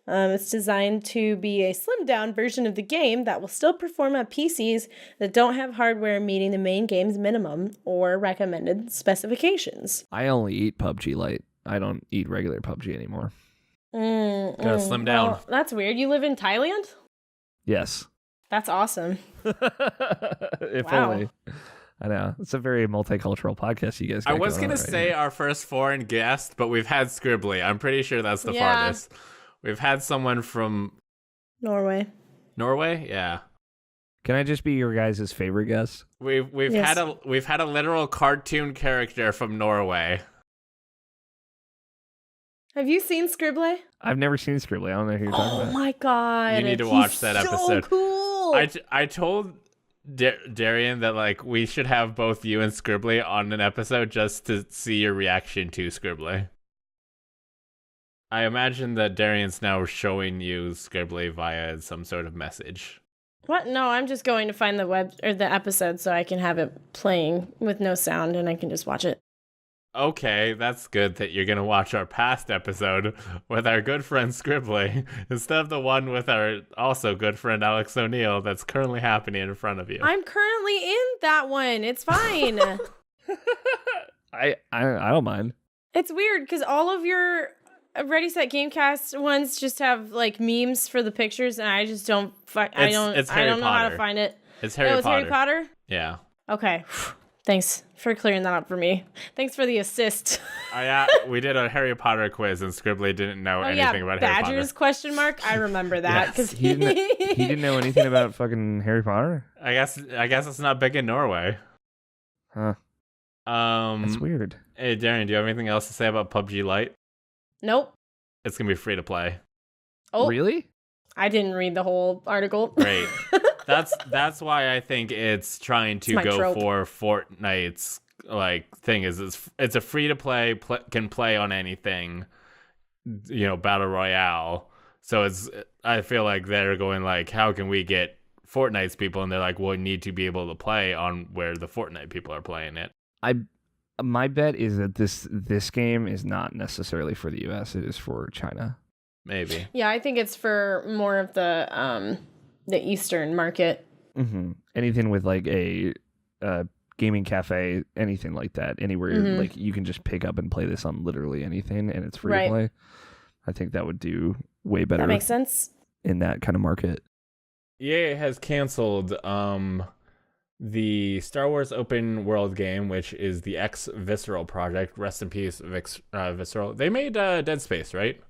It's designed to be a slimmed down version of the game that will still perform on PCs that don't have hardware meeting the main game's minimum or recommended specifications. I only eat PUBG Lite. I don't eat regular PUBG anymore. Gotta slim down. Well, that's weird. You live in Thailand? Yes. That's awesome. If Wow. only. I know. It's a very multicultural podcast you guys got I was going gonna on right say now. our first foreign guest, but we've had Scribbly. I'm pretty sure that's the Yeah. farthest. We've had someone from Norway. Norway. Yeah, Can I just be your guys' favorite guest? we've Yes. had a literal cartoon character from Norway. Have you seen Scribbly? I've never seen Scribbly. I don't know who you're talking Oh about. my god. You need to He's watch that so episode. Cool. I told Darian that like we should have both you and Scribbly on an episode just to see your reaction to Scribbly. I imagine that Darian's now showing you Scribbly via some sort of message. What? No, I'm just going to find the web or the episode so I can have it playing with no sound and I can just watch it. Okay, that's good that you're gonna watch our past episode with our good friend Scribbly instead of the one with our also good friend Alex O'Neill that's currently happening in front of you. I'm currently in that one. It's fine. I don't mind. It's weird because all of your Ready Set Gamecast ones just have like memes for the pictures, and I just don't. I don't know how to find it. It's Harry It's Potter. Harry Potter. Yeah. Okay. Thanks for clearing that up for me. Thanks for the assist. We did a Harry Potter quiz, and Scribbly didn't know Oh yeah, anything about Harry Potter. Badgers question mark. I remember that because He didn't know anything about fucking Harry Potter? I guess it's not big in Norway. Huh. That's weird. Hey Darren, do you have anything else to say about PUBG Lite? Nope. It's gonna be free to play. Oh, Really? I didn't read the whole article. Great. That's why I think it's trying to It's my go trope. for Fortnite's like thing is it's a free to play can play on anything, battle royale. So I feel like they're going like, how can we get Fortnite's people? And they're like, well, we need to be able to play on where the Fortnite people are playing it. My bet is that this game is not necessarily for the US. It is for China. Maybe. Yeah, I think it's for more of the Eastern market. Mm-hmm. Anything with like a gaming cafe, anything like that, anywhere like you can just pick up and play this on literally anything, and it's free Right. to play. I think that would do way better. That makes sense. in that kind of market. EA has canceled the Star Wars open world game, which is the Visceral project. Rest in peace, Visceral. They made Dead Space, right?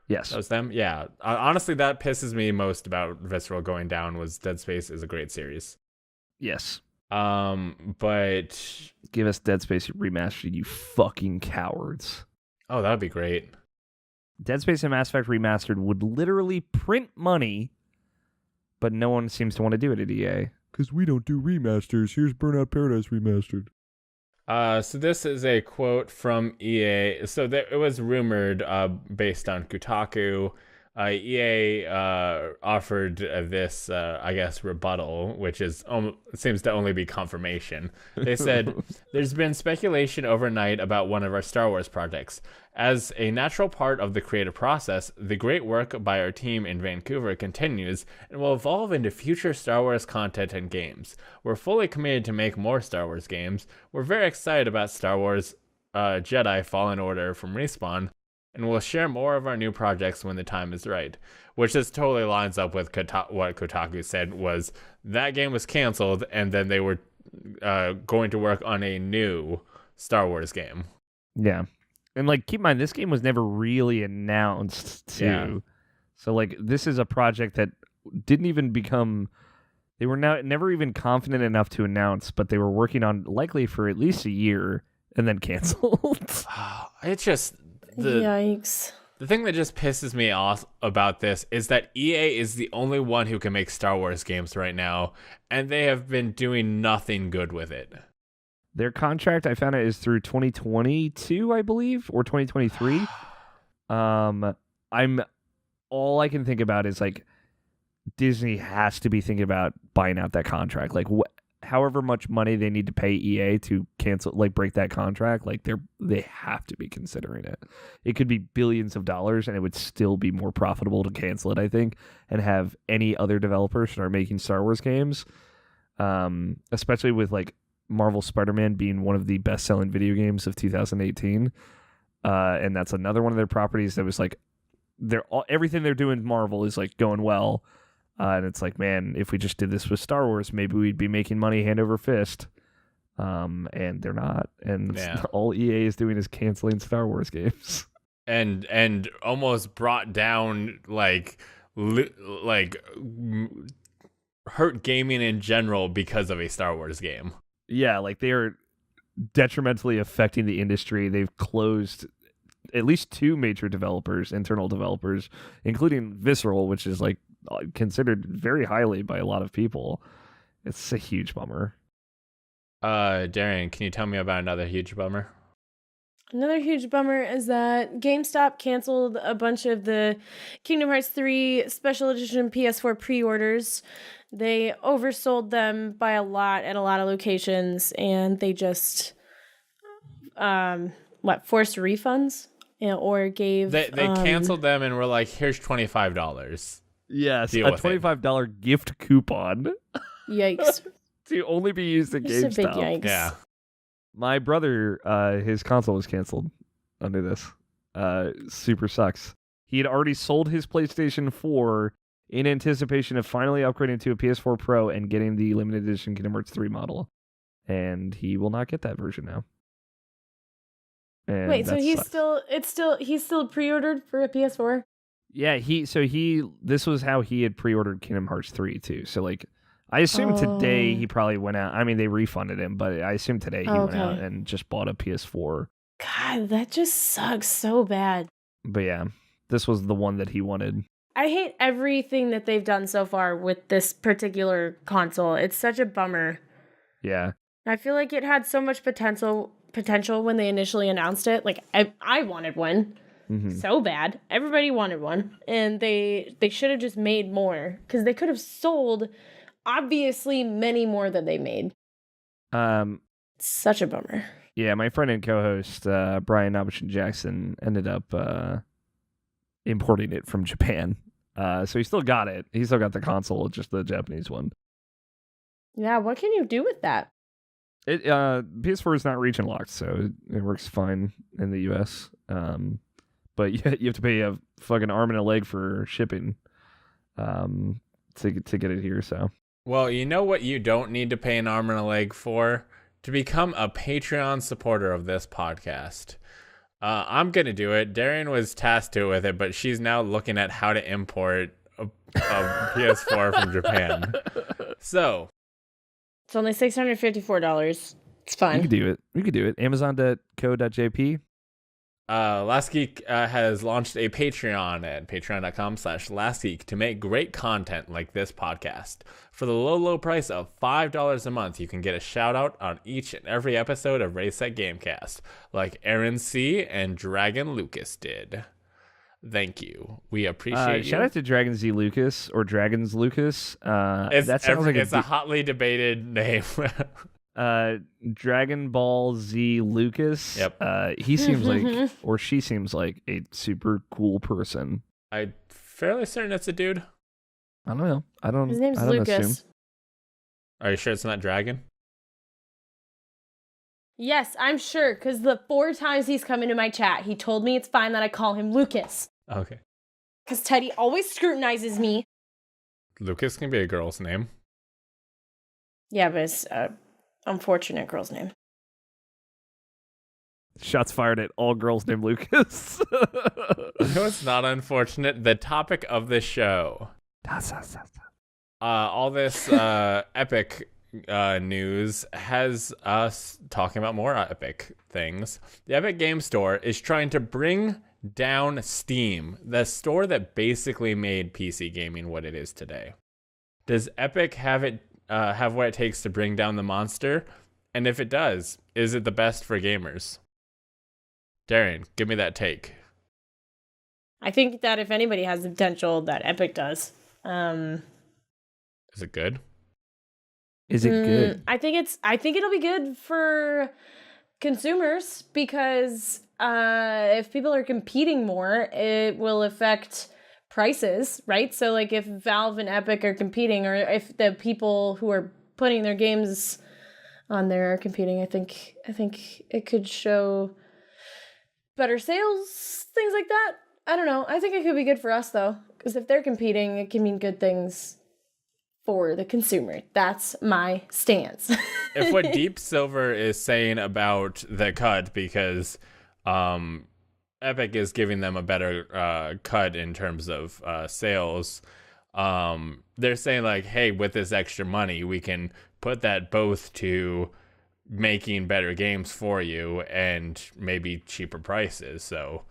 Yes. That was them? Yeah. Honestly, that pisses me most about Visceral going down was Dead Space is a great series. Yes. But... Give us Dead Space Remastered, you fucking cowards. Oh, that would be great. Dead Space and Mass Effect Remastered would literally print money, but no one seems to want to do it at EA. Because we don't do remasters. Here's Burnout Paradise Remastered. So this is a quote from EA. So it was rumored, based on Kotaku. EA offered this, I guess, rebuttal, which seems to only be confirmation. They said, "There's been speculation overnight about one of our Star Wars projects. As a natural part of the creative process, the great work by our team in Vancouver continues and will evolve into future Star Wars content and games. We're fully committed to make more Star Wars games. We're very excited about Star Wars Jedi Fallen Order from Respawn, and we'll share more of our new projects when the time is right," which just totally lines up with what Kotaku said was that game was canceled, and then they were going to work on a new Star Wars game. Yeah. And, like, keep in mind, this game was never really announced, too. Yeah. So, like, this is a project that didn't even become... They were never even confident enough to announce, but they were working on likely for at least a year and then canceled. It's just... Yikes. The thing that just pisses me off about this is that EA is the only one who can make Star Wars games right now, and they have been doing nothing good with it. Their contract, I found it, is through 2022, I believe, or 2023. All I can think about is, like, Disney has to be thinking about buying out that contract. Like, however much money they need to pay EA to cancel, like, break that contract, like, they have to be considering it. It could be billions of dollars, and it would still be more profitable to cancel it, I think, and have any other developer start making Star Wars games, especially with, like, Marvel Spider-Man being one of the best-selling video games of 2018, and that's another one of their properties that was, like, everything they're doing Marvel is, like, going well. And it's like, man, if we just did this with Star Wars, maybe we'd be making money hand over fist. And they're not. And all EA is doing is canceling Star Wars games. And almost brought down, like hurt gaming in general because of a Star Wars game. Yeah, like, they are detrimentally affecting the industry. They've closed at least 2 major developers, internal developers, including Visceral, which is, like, considered very highly by a lot of people. It's a huge bummer. Darian, can you tell me about another huge bummer? Another huge bummer is that GameStop canceled a bunch of the Kingdom Hearts 3 Special Edition PS4 pre-orders. They oversold them by a lot at a lot of locations, and they just forced refunds, or gave... They canceled them and were like, here's $25. Yes, a $25 gift coupon. Yikes. To only be used at GameStop. It's a big yikes. Yeah. My brother, his console was canceled under this. Super sucks. He had already sold his PlayStation 4 in anticipation of finally upgrading to a PS4 Pro and getting the limited edition Kingdom Hearts 3 model. And he will not get that version now. And wait, so he's still pre-ordered for a PS4? Yeah, this was how he had pre-ordered Kingdom Hearts 3 too. So, like, I assume today he probably went out. I mean, they refunded him, but I assume today he went out and just bought a PS4. God, that just sucks so bad. But yeah, this was the one that he wanted. I hate everything that they've done so far with this particular console. It's such a bummer. Yeah. I feel like it had so much potential when they initially announced it. Like, I wanted one. Mm-hmm. So bad. Everybody wanted one. And they should have just made more. Because they could have sold, obviously, many more than they made. Such a bummer. Yeah, my friend and co-host, Brian Nabishin Jackson, ended up importing it from Japan. So he still got it. He still got the console, just the Japanese one. Yeah, what can you do with that? It PS4 is not region locked, so it works fine in the US. But you have to pay a fucking arm and a leg for shipping to get it here. So, well, you know what you don't need to pay an arm and a leg for? To become a Patreon supporter of this podcast. I'm gonna do it. Darian was tasked to it with it, but she's now looking at how to import a PS4 from Japan. So it's only $654. It's fine. You could do it. Amazon.co.jp. Last Geek has launched a Patreon at patreon.com/lastgeek to make great content like this podcast. For the low price of $5 a month, you can get a shout out on each and every episode of Race Set Gamecast, like Aaron C. and Dragon Lucas did. Thank you. We appreciate you. Shout out to Dragon Z Lucas or Dragons Lucas. It's a hotly debated name. Dragon Ball Z Lucas. Yep. He seems like, or she seems like, a super cool person. I'm fairly certain it's a dude. I don't know. His name's Lucas. Assume. Are you sure it's not Dragon? Yes, I'm sure, because the 4 times he's come into my chat, he told me it's fine that I call him Lucas. Okay. Because Teddy always scrutinizes me. Lucas can be a girl's name. Yeah, but it's unfortunate girl's name. Shots fired at all girls named Lucas. No, it's not unfortunate. The topic of the show. All this Epic news has us talking about more Epic things. The Epic Game Store is trying to bring down Steam, the store that basically made PC gaming what it is today. Does Epic have what it takes to bring down the monster? And if it does, is it the best for gamers? Darian, give me that take. I think that if anybody has the potential, that Epic does. Is it good? Is it good? I think it'll be good for consumers because if people are competing more, it will affect prices, right? So like if Valve and Epic are competing, or if the people who are putting their games on there are competing, I think it could show better sales, things like that. I don't know. I think it could be good for us though, because if they're competing, it can mean good things for the consumer. That's my stance. If what Deep Silver is saying about the cut, because Epic is giving them a better cut in terms of sales, they're saying like, hey, with this extra money, we can put that both to making better games for you and maybe cheaper prices. So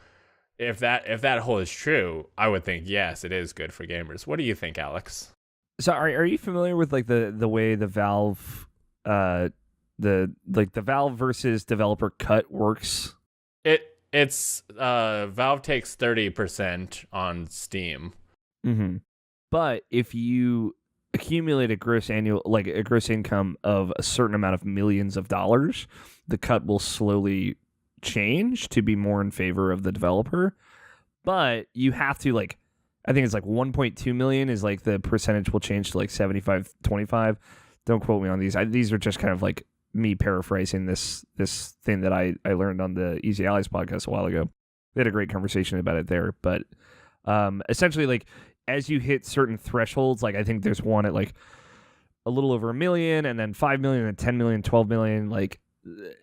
if that holds true, I would think yes, it is good for gamers. What do you think, Alex? So are you familiar with like the way the Valve the Valve versus developer cut works? It's Valve takes 30% on Steam. Mm-hmm. But if you accumulate a gross income of a certain amount of millions of dollars, the cut will slowly change to be more in favor of the developer. But you have to I think it's 1.2 million is the percentage will change to 75-25. Don't quote me on these. These are just kind of me paraphrasing this thing that I learned on the Easy Allies podcast a while ago. We had a great conversation about it there. But essentially, as you hit certain thresholds, I think there's one at a little over 1 million, and then 5 million, and 10 million, 12 million,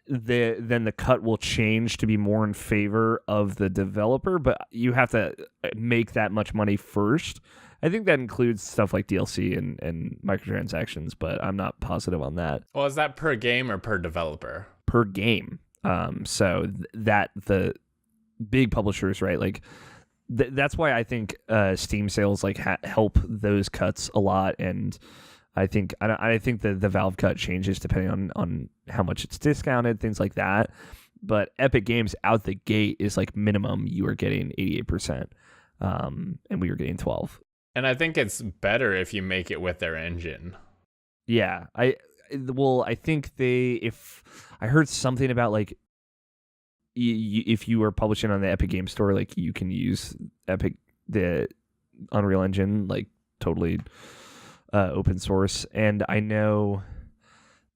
then the cut will change to be more in favor of the developer, but you have to make that much money first. I think that includes stuff like DLC and microtransactions, but I'm not positive on that. Well, is that per game or per developer? Per game. So that the big publishers, right? That's why I think Steam sales help those cuts a lot, and I think the Valve cut changes depending on how much it's discounted, things like that. But Epic Games out the gate is minimum you are getting 88%, and we were getting 12%. And I think it's better if you make it with their engine. Yeah, I think if I heard something about if you are publishing on the Epic Game Store, you can use the Unreal Engine totally. Open source, and I know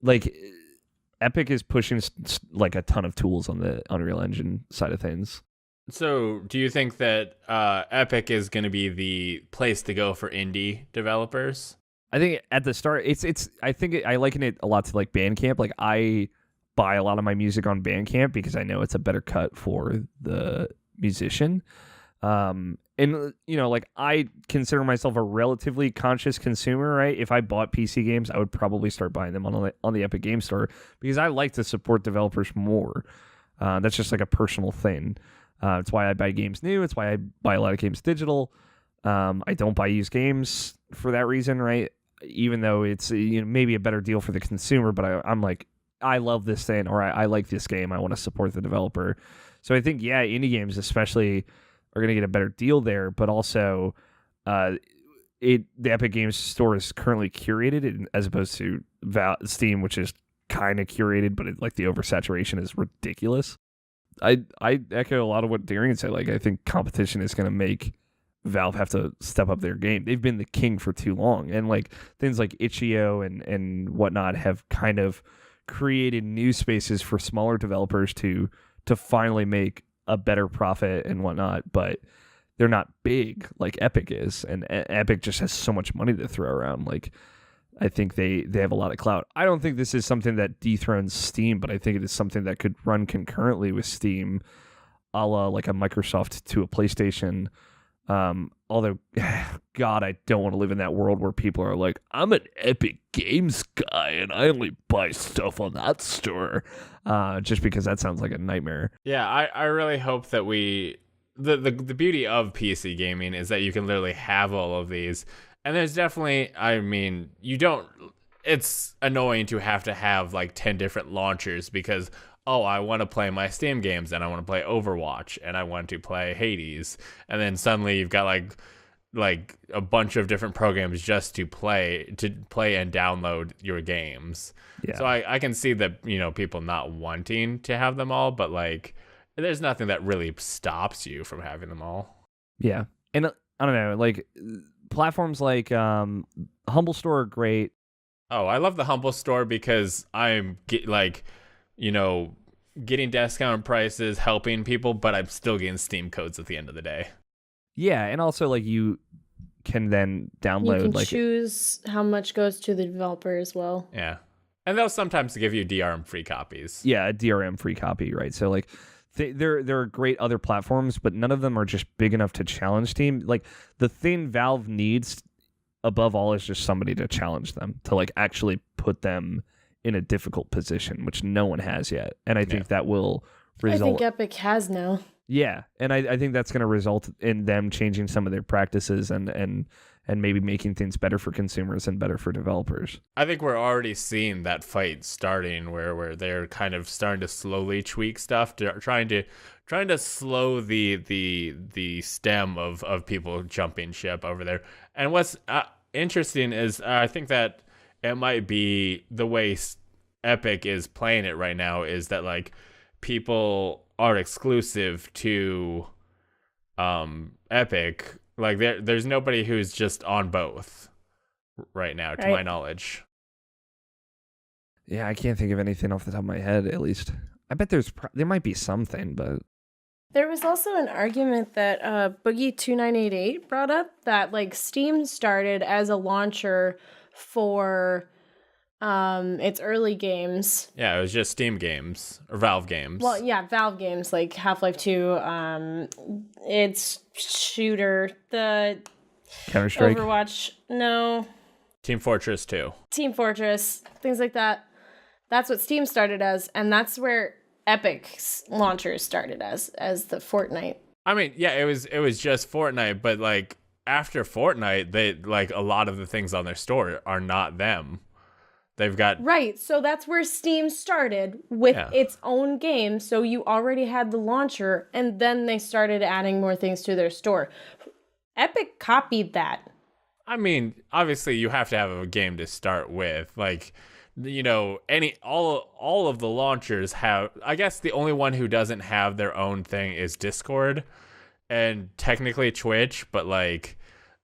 Epic is pushing a ton of tools on the Unreal Engine side of things. So do you think that Epic is going to be the place to go for indie developers? I think at the start I liken it a lot to Bandcamp. I buy a lot of my music on Bandcamp because I know it's a better cut for the musician. And I consider myself a relatively conscious consumer, right? If I bought PC games, I would probably start buying them on the Epic Game Store because I like to support developers more. That's just a personal thing. It's why I buy games new. It's why I buy a lot of games digital. I don't buy used games for that reason, right? Even though it's maybe a better deal for the consumer, but I'm like, I love this thing, or I like this game. I want to support the developer. So I think, indie games especially are going to get a better deal there, but also the Epic Games Store is currently curated as opposed to Steam, which is kind of curated, but the oversaturation is ridiculous. I echo a lot of what Darian said. Like, I think competition is going to make Valve have to step up their game. They've been the king for too long, and like things like itch.io and whatnot have kind of created new spaces for smaller developers to finally make a better profit and whatnot, but they're not big like Epic is, and Epic just has so much money to throw around. Like, I think they have a lot of clout. I don't think this is something that dethrones Steam, but I think it is something that could run concurrently with Steam, a la like a Microsoft to a PlayStation. Although, God, I don't want to live in that world where people are like, I'm an Epic Games guy and I only buy stuff on that store, just because that sounds like a nightmare. Yeah, I really hope that the beauty of PC gaming is that you can literally have all of these. And there's definitely, it's annoying to have like 10 different launchers because, I want to play my Steam games and I want to play Overwatch and I want to play Hades. And then suddenly you've got like a bunch of different programs just to play and download your games. Yeah. So I can see that, people not wanting to have them all, but like there's nothing that really stops you from having them all. Yeah. And I don't know, like platforms like Humble Store are great. Oh, I love the Humble Store because I'm getting discount prices, helping people, but I'm still getting Steam codes at the end of the day. Yeah, and also like you can then download, you can choose how much goes to the developer as well. Yeah, and they'll sometimes give you DRM free copies. Yeah, a DRM free copy, right? So like there are great other platforms, but none of them are just big enough to challenge Steam. Like the thing Valve needs above all is just somebody to challenge them, to like actually put them in a difficult position, which no one has yet. And I think that will result... I think Epic has now. Yeah, and I think that's going to result in them changing some of their practices and maybe making things better for consumers and better for developers. I think we're already seeing that fight starting where they're kind of starting to slowly tweak stuff, trying to slow the stem of people jumping ship over there. And what's interesting is I think that it might be the way Epic is playing it right now is that like people are exclusive to Epic. Like there's nobody who's just on both right now, to my knowledge. Yeah, I can't think of anything off the top of my head, at least. I bet there might be something, but... There was also an argument that Boogie2988 brought up that like Steam started as a launcher for its early games. Yeah, it was just Steam games or Valve games. Well, yeah, Valve games like Half-Life 2, it's shooter, the Counter-Strike, Overwatch, no. Team Fortress 2. Team Fortress, things like that. That's what Steam started as, and that's where Epic's launchers started as the Fortnite. I mean, yeah, it was just Fortnite, but like after Fortnite, they like a lot of the things on their store are not them. They've got right, so that's where Steam started with its own game. So you already had the launcher, and then they started adding more things to their store. Epic copied that. I mean, obviously, you have to have a game to start with. Like, all of the launchers have. I guess the only one who doesn't have their own thing is Discord, and technically Twitch, but like.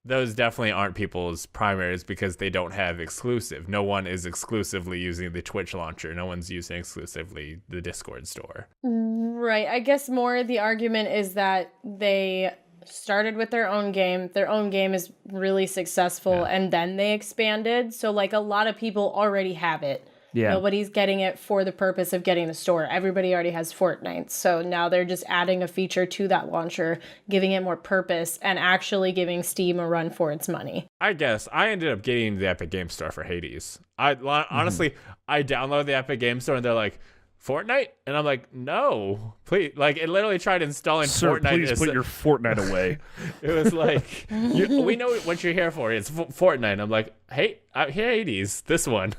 Those definitely aren't people's primaries because they don't have exclusive. No one is exclusively using the Twitch launcher. No one's using exclusively the Discord store. Right. I guess more the argument is that they started with their own game. Their own game is really successful, and then they expanded. So, like, a lot of people already have it. Yeah. Nobody's getting it for the purpose of getting the store. Everybody already has Fortnite. So now they're just adding a feature to that launcher, giving it more purpose, and actually giving Steam a run for its money. I guess I ended up getting the Epic Game Store for Hades. Honestly, I downloaded the Epic Game Store and they're like, Fortnite? And I'm like, no, please. Like, it literally tried installing Sir, Fortnite. Please put your Fortnite away. It was like, we know what you're here for. It's Fortnite. I'm like, hey, Hades, this one.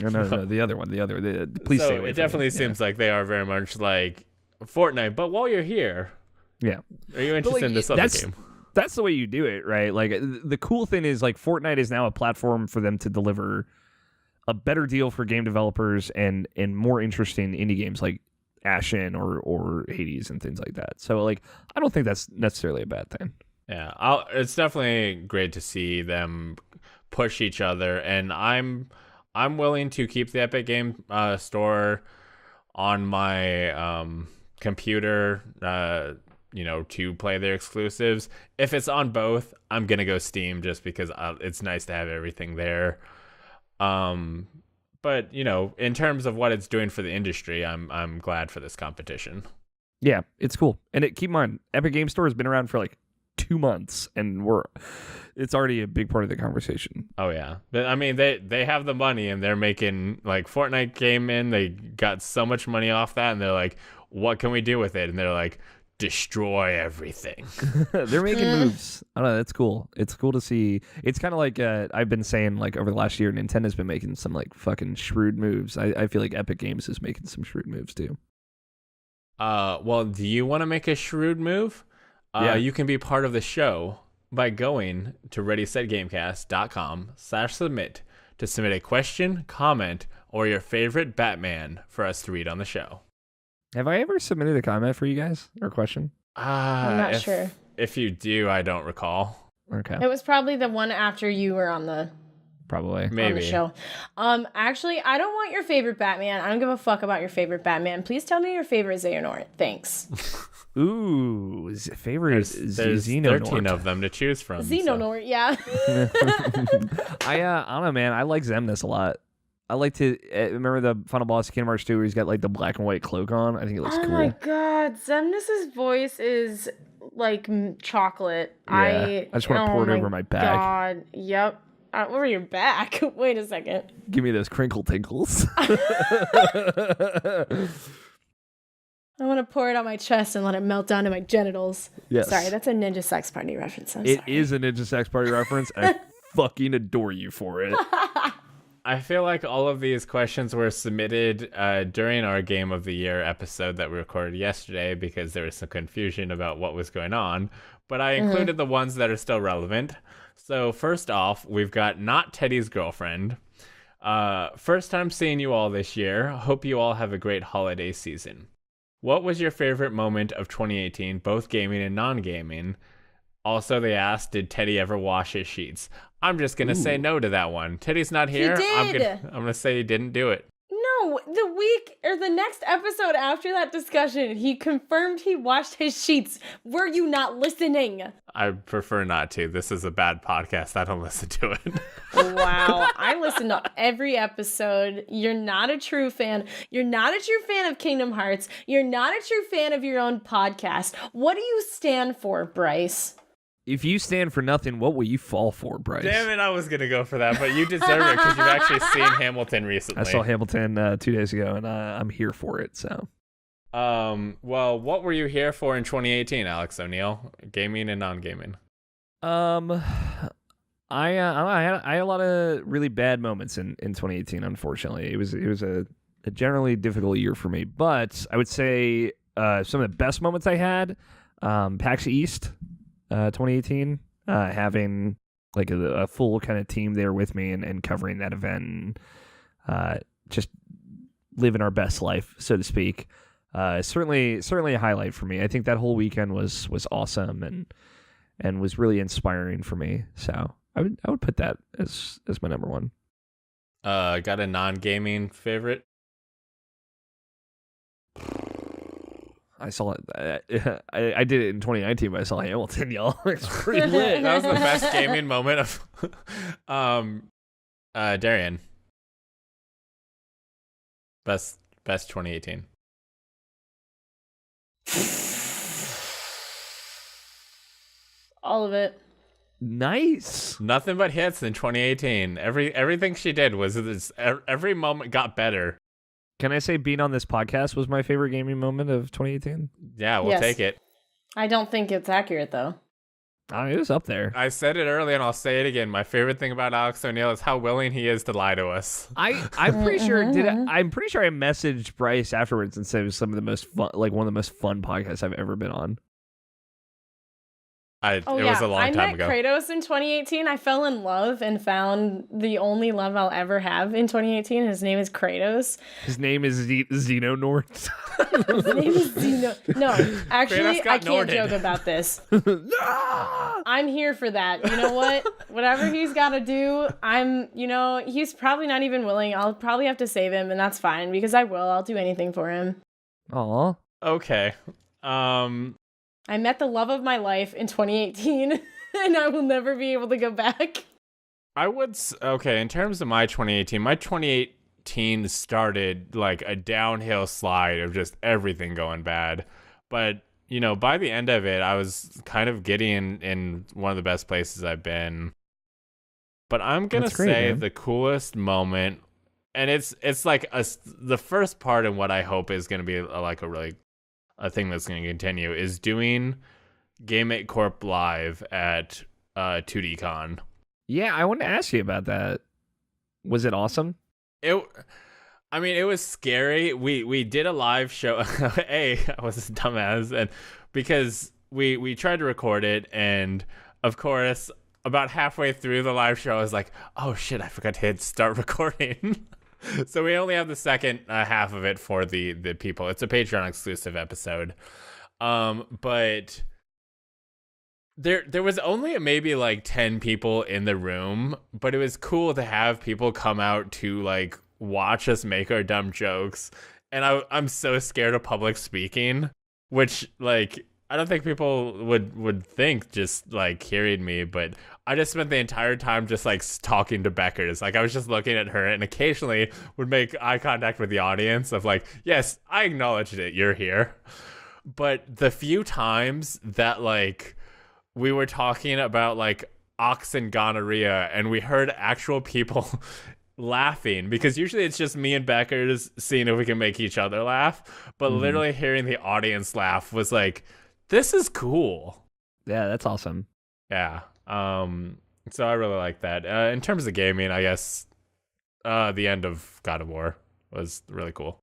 No, the other one. Please so stay away it from definitely seems like they are very much like Fortnite. But while you're here, yeah, are you interested in this other game? That's the way you do it, right? Like, the cool thing is, like, Fortnite is now a platform for them to deliver a better deal for game developers and more interesting indie games like Ashen or Hades and things like that. So, like, I don't think that's necessarily a bad thing. Yeah, it's definitely great to see them push each other, and I'm willing to keep the Epic Game Store on my computer, to play their exclusives. If it's on both, I'm gonna go Steam just because it's nice to have everything there. But in terms of what it's doing for the industry, I'm glad for this competition. Yeah, it's cool. And keep in mind, Epic Game Store has been around for like 2 months, and it's already a big part of the conversation. Oh yeah, I mean they have the money, and they're making, like, Fortnite came in, they got so much money off that, and they're like, what can we do with it? And they're like, destroy everything. They're making moves. I don't know. That's cool. It's cool to see. It's kind of like I've been saying, like, over the last year, Nintendo's been making some, like, fucking shrewd moves. I feel like Epic Games is making some shrewd moves too. Well, do you want to make a shrewd move? Yeah. You can be part of the show by going to readysetgamecast.com/submit to submit a question, comment, or your favorite Batman for us to read on the show. Have I ever submitted a comment for you guys or a question? I'm not sure. If you do, I don't recall. Okay. It was probably the one after you were on the Maybe. on the show. Actually, I don't want your favorite Batman. I don't give a fuck about your favorite Batman. Please tell me your favorite Xehanort. Thanks. Ooh, favorite there's Xehanort. 13 of them to choose from. Xehanort, yeah. I don't know, man. I like Xemnas a lot. I like to remember the final boss of Kingdom Hearts 2 where he's got, like, the black and white cloak on. I think it looks cool. Oh my god, Xemnas' voice is like chocolate. Yeah, I just want to pour it over my back. God, yep. Over your back? Wait a second. Give me those crinkle tinkles. I want to pour it on my chest and let it melt down to my genitals. Yes. Sorry, that's a Ninja Sex Party reference. It is a Ninja Sex Party reference. I fucking adore you for it. I feel like all of these questions were submitted during our Game of the Year episode that we recorded yesterday because there was some confusion about what was going on. But I included the ones that are still relevant. So first off, we've got Not Teddy's Girlfriend. First time seeing you all this year. Hope you all have a great holiday season. What was your favorite moment of 2018, both gaming and non-gaming? Also, they asked, did Teddy ever wash his sheets? I'm just going to say no to that one. Teddy's not here. He did. I'm going to say he didn't do it. No, the week or the next episode after that discussion, he confirmed he washed his sheets. Were you not listening? I prefer not to. This is a bad podcast. I don't listen to it. Wow. I listen to every episode. You're not a true fan. You're not a true fan of Kingdom Hearts. You're not a true fan of your own podcast. What do you stand for, Bryce? If you stand for nothing, what will you fall for, Bryce? Damn it, I was going to go for that, but you deserve it because you've actually seen Hamilton recently. I saw Hamilton 2 days ago, and I'm here for it, so. Well, what were you here for in 2018, Alex O'Neill? Gaming and non-gaming? I had a lot of really bad moments in 2018, unfortunately. It was a generally difficult year for me, but I would say some of the best moments I had, PAX East 2018, having like a full kind of team there with me and covering that event, and just living our best life, so to speak. Certainly a highlight for me. I think that whole weekend was awesome and was really inspiring for me. So I would put that as my number one. Got a non-gaming favorite? I saw it. I did it in 2019, but I saw Hamilton, y'all. It's pretty lit. That was the best gaming moment of Darian. Best 2018. All of it. Nice. Nothing but hits in 2018. Everything she did was this. Every moment got better. Can I say being on this podcast was my favorite gaming moment of 2018? Yeah, we'll take it. I don't think it's accurate, though. It was up there. I said it earlier, and I'll say it again. My favorite thing about Alex O'Neill is how willing he is to lie to us. I'm pretty sure I'm pretty sure I messaged Bryce afterwards and said it was some of the most fun, like one of the most fun podcasts I've ever been on. It was a long time ago. I met Kratos in 2018. I fell in love and found the only love I'll ever have in 2018. His name is Kratos. His name is Xehanort. His name is Xeno. No, actually, I can't joke about this. I'm here for that. You know what? Whatever he's got to do, he's probably not even willing. I'll probably have to save him, and that's fine because I will. I'll do anything for him. Aw. Okay. I met the love of my life in 2018, and I will never be able to go back. In terms of my 2018 started like a downhill slide of just everything going bad. But, by the end of it, I was kind of getting in one of the best places I've been. But I'm going to say the coolest moment, and it's like the first part of what I hope is going to be a thing that's going to continue is doing GameMate Corp live at 2DCon. Yeah, I wanted to ask you about that. Was it awesome? It was scary. We did a live show. I was a dumbass, and because we tried to record it, and of course, about halfway through the live show, I was like, "Oh shit! I forgot to hit start recording." So we only have the second half of it for the people. It's a Patreon exclusive episode. But there was only maybe like 10 people in the room, but it was cool to have people come out to like watch us make our dumb jokes. And I'm so scared of public speaking, which like I don't think people would think just like hearing me, but I just spent the entire time just like talking to Beckers. Like I was just looking at her and occasionally would make eye contact with the audience of like, yes, I acknowledged it. You're here. But the few times that like we were talking about like ox and gonorrhea and we heard actual people laughing, because usually it's just me and Beckers seeing if we can make each other laugh. But literally hearing the audience laugh was like, this is cool. Yeah, that's awesome. Yeah. So I really like that. In terms of gaming, I guess the end of God of War was really cool.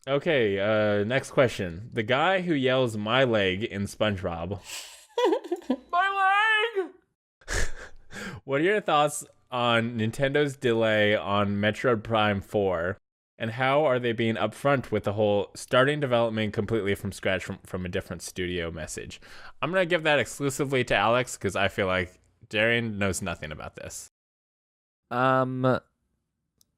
Okay, next question. The guy who yells "my leg" in SpongeBob. My leg! What are your thoughts on Nintendo's delay on Metroid Prime 4? And how are they being upfront with the whole starting development completely from scratch from a different studio message? I'm going to give that exclusively to Alex because I feel like Darian knows nothing about this.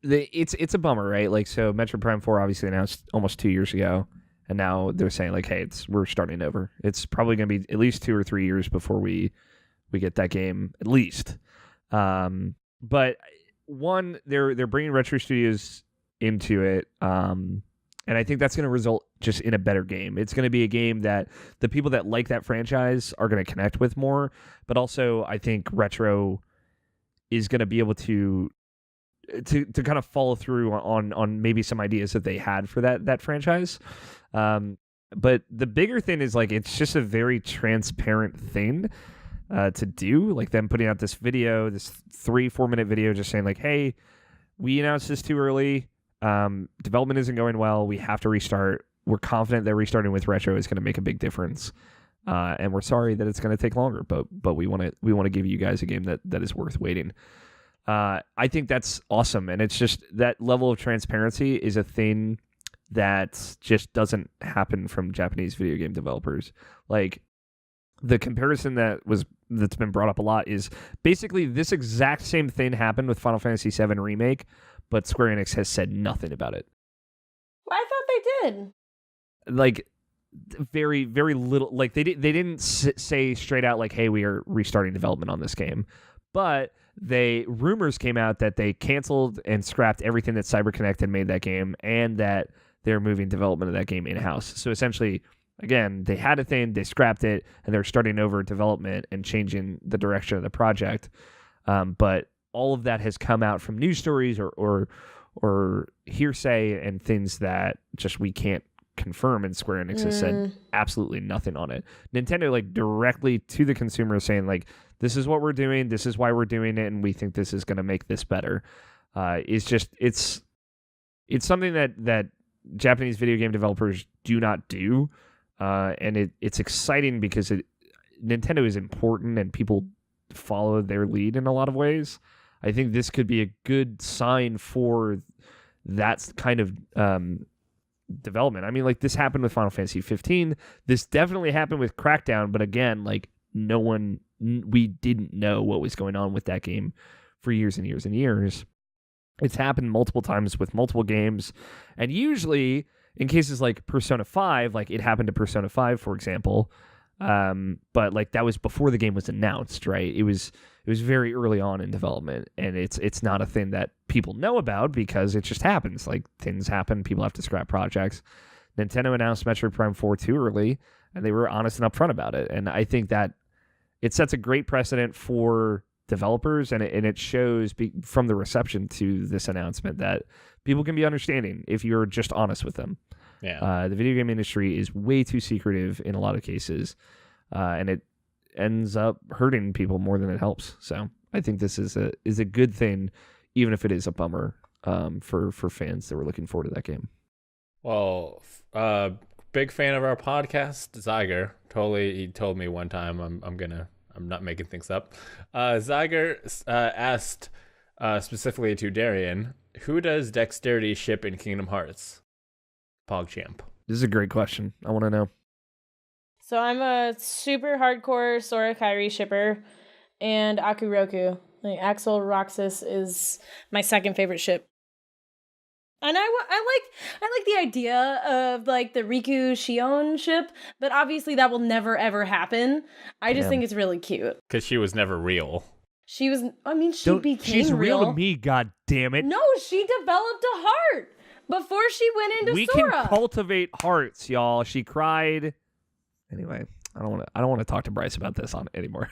It's a bummer, right? Like, so Metroid Prime 4 obviously announced almost 2 years ago, and now they're saying like, hey, we're starting over. It's probably going to be at least 2 or 3 years before we get that game, at least. But one, they're bringing Retro Studios into it, and I think that's going to result just in a better game. It's going to be a game that the people that like that franchise are going to connect with more, but also I think Retro is going to be able to kind of follow through on maybe some ideas that they had for that franchise. But the bigger thing is like it's just a very transparent thing to do, like them putting out this video, this 3-4 minute video just saying like, hey, we announced this too early. Development isn't going well. We have to restart. We're confident that restarting with Retro is going to make a big difference. And we're sorry that it's going to take longer, but we want to give you guys a game that is worth waiting. I think that's awesome. And it's just that level of transparency is a thing that just doesn't happen from Japanese video game developers. Like the comparison that's been brought up a lot is basically this exact same thing happened with Final Fantasy VII Remake, but Square Enix has said nothing about it. Well, I thought they did. Like, very, very little. Like, they didn't say straight out, like, hey, we are restarting development on this game. But rumors came out that they canceled and scrapped everything that CyberConnect had made that game, and that they're moving development of that game in-house. So essentially, again, they had a thing, they scrapped it, and they're starting over development and changing the direction of the project. But all of that has come out from news stories or or hearsay and things that just we can't confirm, and Square Enix has said absolutely nothing on it. Nintendo like directly to the consumer saying like, this is what we're doing, this is why we're doing it, and we think this is going to make this better. It's something that Japanese video game developers do not do, and it's exciting because Nintendo is important and people follow their lead in a lot of ways. I think this could be a good sign for that kind of development. I mean, like this happened with Final Fantasy 15. This definitely happened with Crackdown, but again, like we didn't know what was going on with that game for years and years and years. It's happened multiple times with multiple games, and usually in cases like Persona 5, like it happened to Persona 5, for example. But like that was before the game was announced, right? It was very early on in development, and it's not a thing that people know about because it just happens. Like things happen, people have to scrap projects. Nintendo announced Metroid Prime 4 too early, and they were honest and upfront about it. And I think that it sets a great precedent for developers, and it shows from the reception to this announcement that people can be understanding if you're just honest with them. Yeah. The video game industry is way too secretive in a lot of cases, and it ends up hurting people more than it helps. So I think this is a good thing, even if it is a bummer for fans that were looking forward to that game. Well, big fan of our podcast, Zyger. He told me one time I'm not making things up. Zyger asked specifically to Darian, who does Dexterity ship in Kingdom Hearts? PogChamp. This is a great question. I want to know. So I'm a super hardcore Sora Kairi shipper, and Akuroku. Like Axel Roxas is my second favorite ship. And I like the idea of like the Riku Shion ship, but obviously that will never ever happen. I just think it's really cute. Because she was never real. She became she's real to me, god damn it. No, she developed a heart before she went into Sora. We can cultivate hearts, y'all. She cried. Anyway, I don't want to talk to Bryce about this anymore.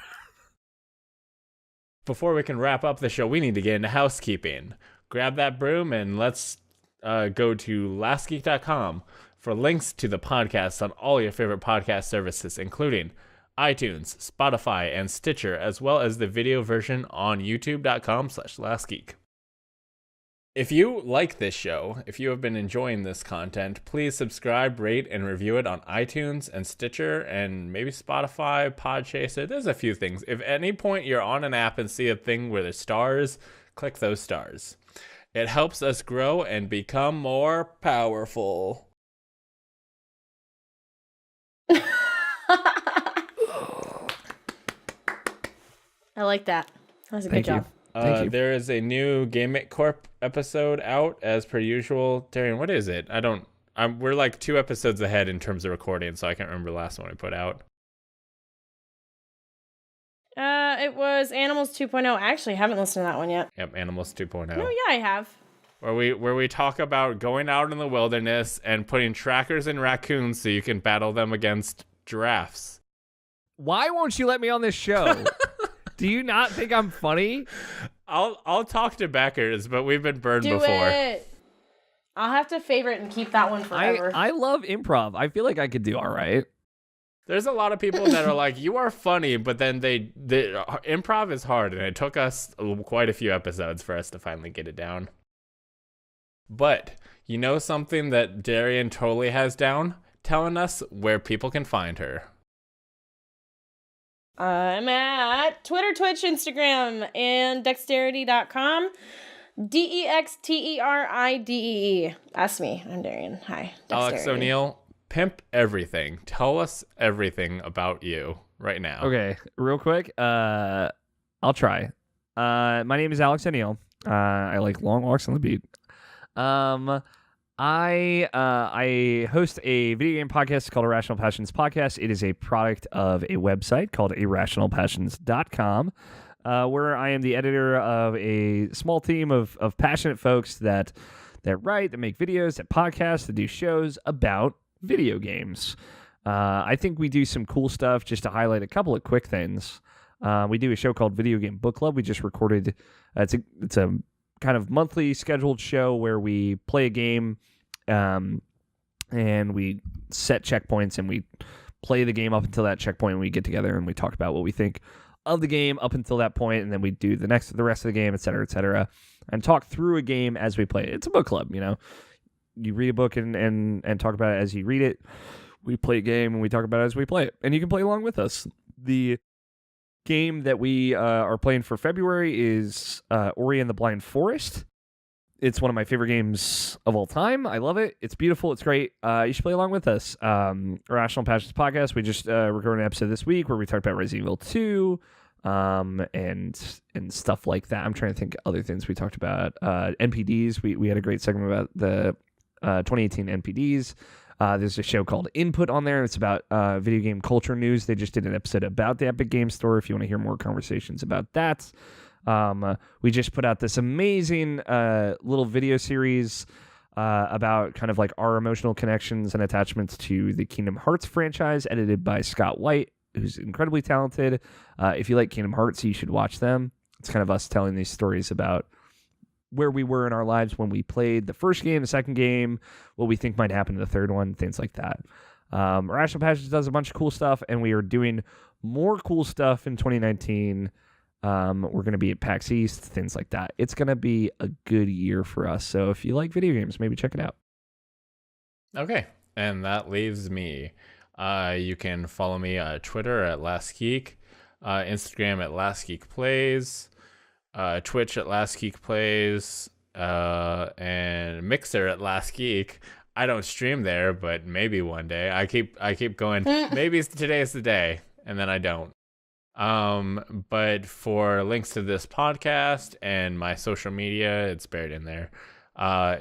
Before we can wrap up the show, we need to get into housekeeping. Grab that broom and let's go to lastgeek.com for links to the podcast on all your favorite podcast services, including iTunes, Spotify, and Stitcher, as well as the video version on youtube.com/lastgeek. If you like this show, if you have been enjoying this content, please subscribe, rate, and review it on iTunes and Stitcher and maybe Spotify, Podchaser. There's a few things. If at any point you're on an app and see a thing where there's stars, click those stars. It helps us grow and become more powerful. I like that. That was a good job. Thank you. There is a new Game It Corp episode out as per usual. Darian, what is it? We're like 2 episodes ahead in terms of recording, so I can't remember the last one we put out. It was Animals 2.0. I actually haven't listened to that one yet. Yep, Animals 2.0. No, yeah, I have. Where we talk about going out in the wilderness and putting trackers in raccoons so you can battle them against giraffes. Why won't you let me on this show? Do you not think I'm funny? I'll talk to backers, but we've been burned before. Do it. I'll have to favorite and keep that one forever. I love improv. I feel like I could do all right. There's a lot of people that are like, you are funny, but then they improv is hard, and it took us quite a few episodes for us to finally get it down. But you know something that Darian totally has down? Telling us where people can find her. I'm at Twitter, Twitch, Instagram, and dexterity.com. DEXTERIDEE. That's me. I'm Darian. Hi. Dexterity. Alex O'Neill, pimp everything. Tell us everything about you right now. Okay, real quick. I'll try. My name is Alex O'Neill. I like long walks on the beat. I host a video game podcast called Irrational Passions Podcast. It is a product of a website called irrationalpassions.com, where I am the editor of a small team of passionate folks that write, that make videos, that podcast, that do shows about video games. I think we do some cool stuff. Just to highlight a couple of quick things, we do a show called Video Game Book Club. We just recorded. It's a kind of monthly scheduled show where we play a game, and we set checkpoints and we play the game up until that checkpoint, and we get together and we talk about what we think of the game up until that point, and then we do the rest of the game, et cetera, and talk through a game as we play it. It's a book club, you know. You read a book and talk about it as you read it. We play a game and we talk about it as we play it, and you can play along with us. The game that we are playing for February is Ori and the Blind Forest. It's one of my favorite games of all time. I love it. It's beautiful. It's great. You should play along with us. Irrational Passions Podcast. We just recorded an episode this week where we talked about Resident Evil 2 and stuff like that. I'm trying to think of other things we talked about. NPDs. We had a great segment about the 2018 NPDs. There's a show called Input on there. It's about video game culture news. They just did an episode about the Epic Game Store if you want to hear more conversations about that. We just put out this amazing little video series about kind of like our emotional connections and attachments to the Kingdom Hearts franchise, edited by Scott White, who's incredibly talented. If you like Kingdom Hearts, you should watch them. It's kind of us telling these stories about where we were in our lives when we played the first game, the second game, what we think might happen in the third one, things like that. Irrational Passions does a bunch of cool stuff, and we are doing more cool stuff in 2019. We're going to be at PAX East, things like that. It's going to be a good year for us. So if you like video games, maybe check it out. Okay. And that leaves me. You can follow me on Twitter at Last Geek, Instagram at Last Geek Plays, Twitch at Last Geek Plays, and Mixer at Last Geek. I don't stream there, but maybe one day. I keep going, maybe today is the day, and then I don't. But for links to this podcast and my social media, it's buried in there,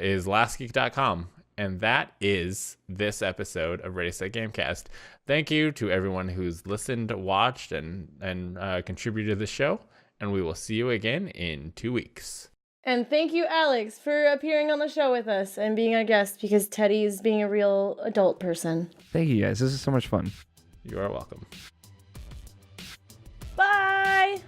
is lastgeek.com. And that is this episode of Ready Set Gamecast. Thank you to everyone who's listened, watched, and contributed to the show. And we will see you again in 2 weeks. And thank you, Alex, for appearing on the show with us and being a guest, because Teddy's being a real adult person. Thank you, guys. This is so much fun. You are welcome. Bye!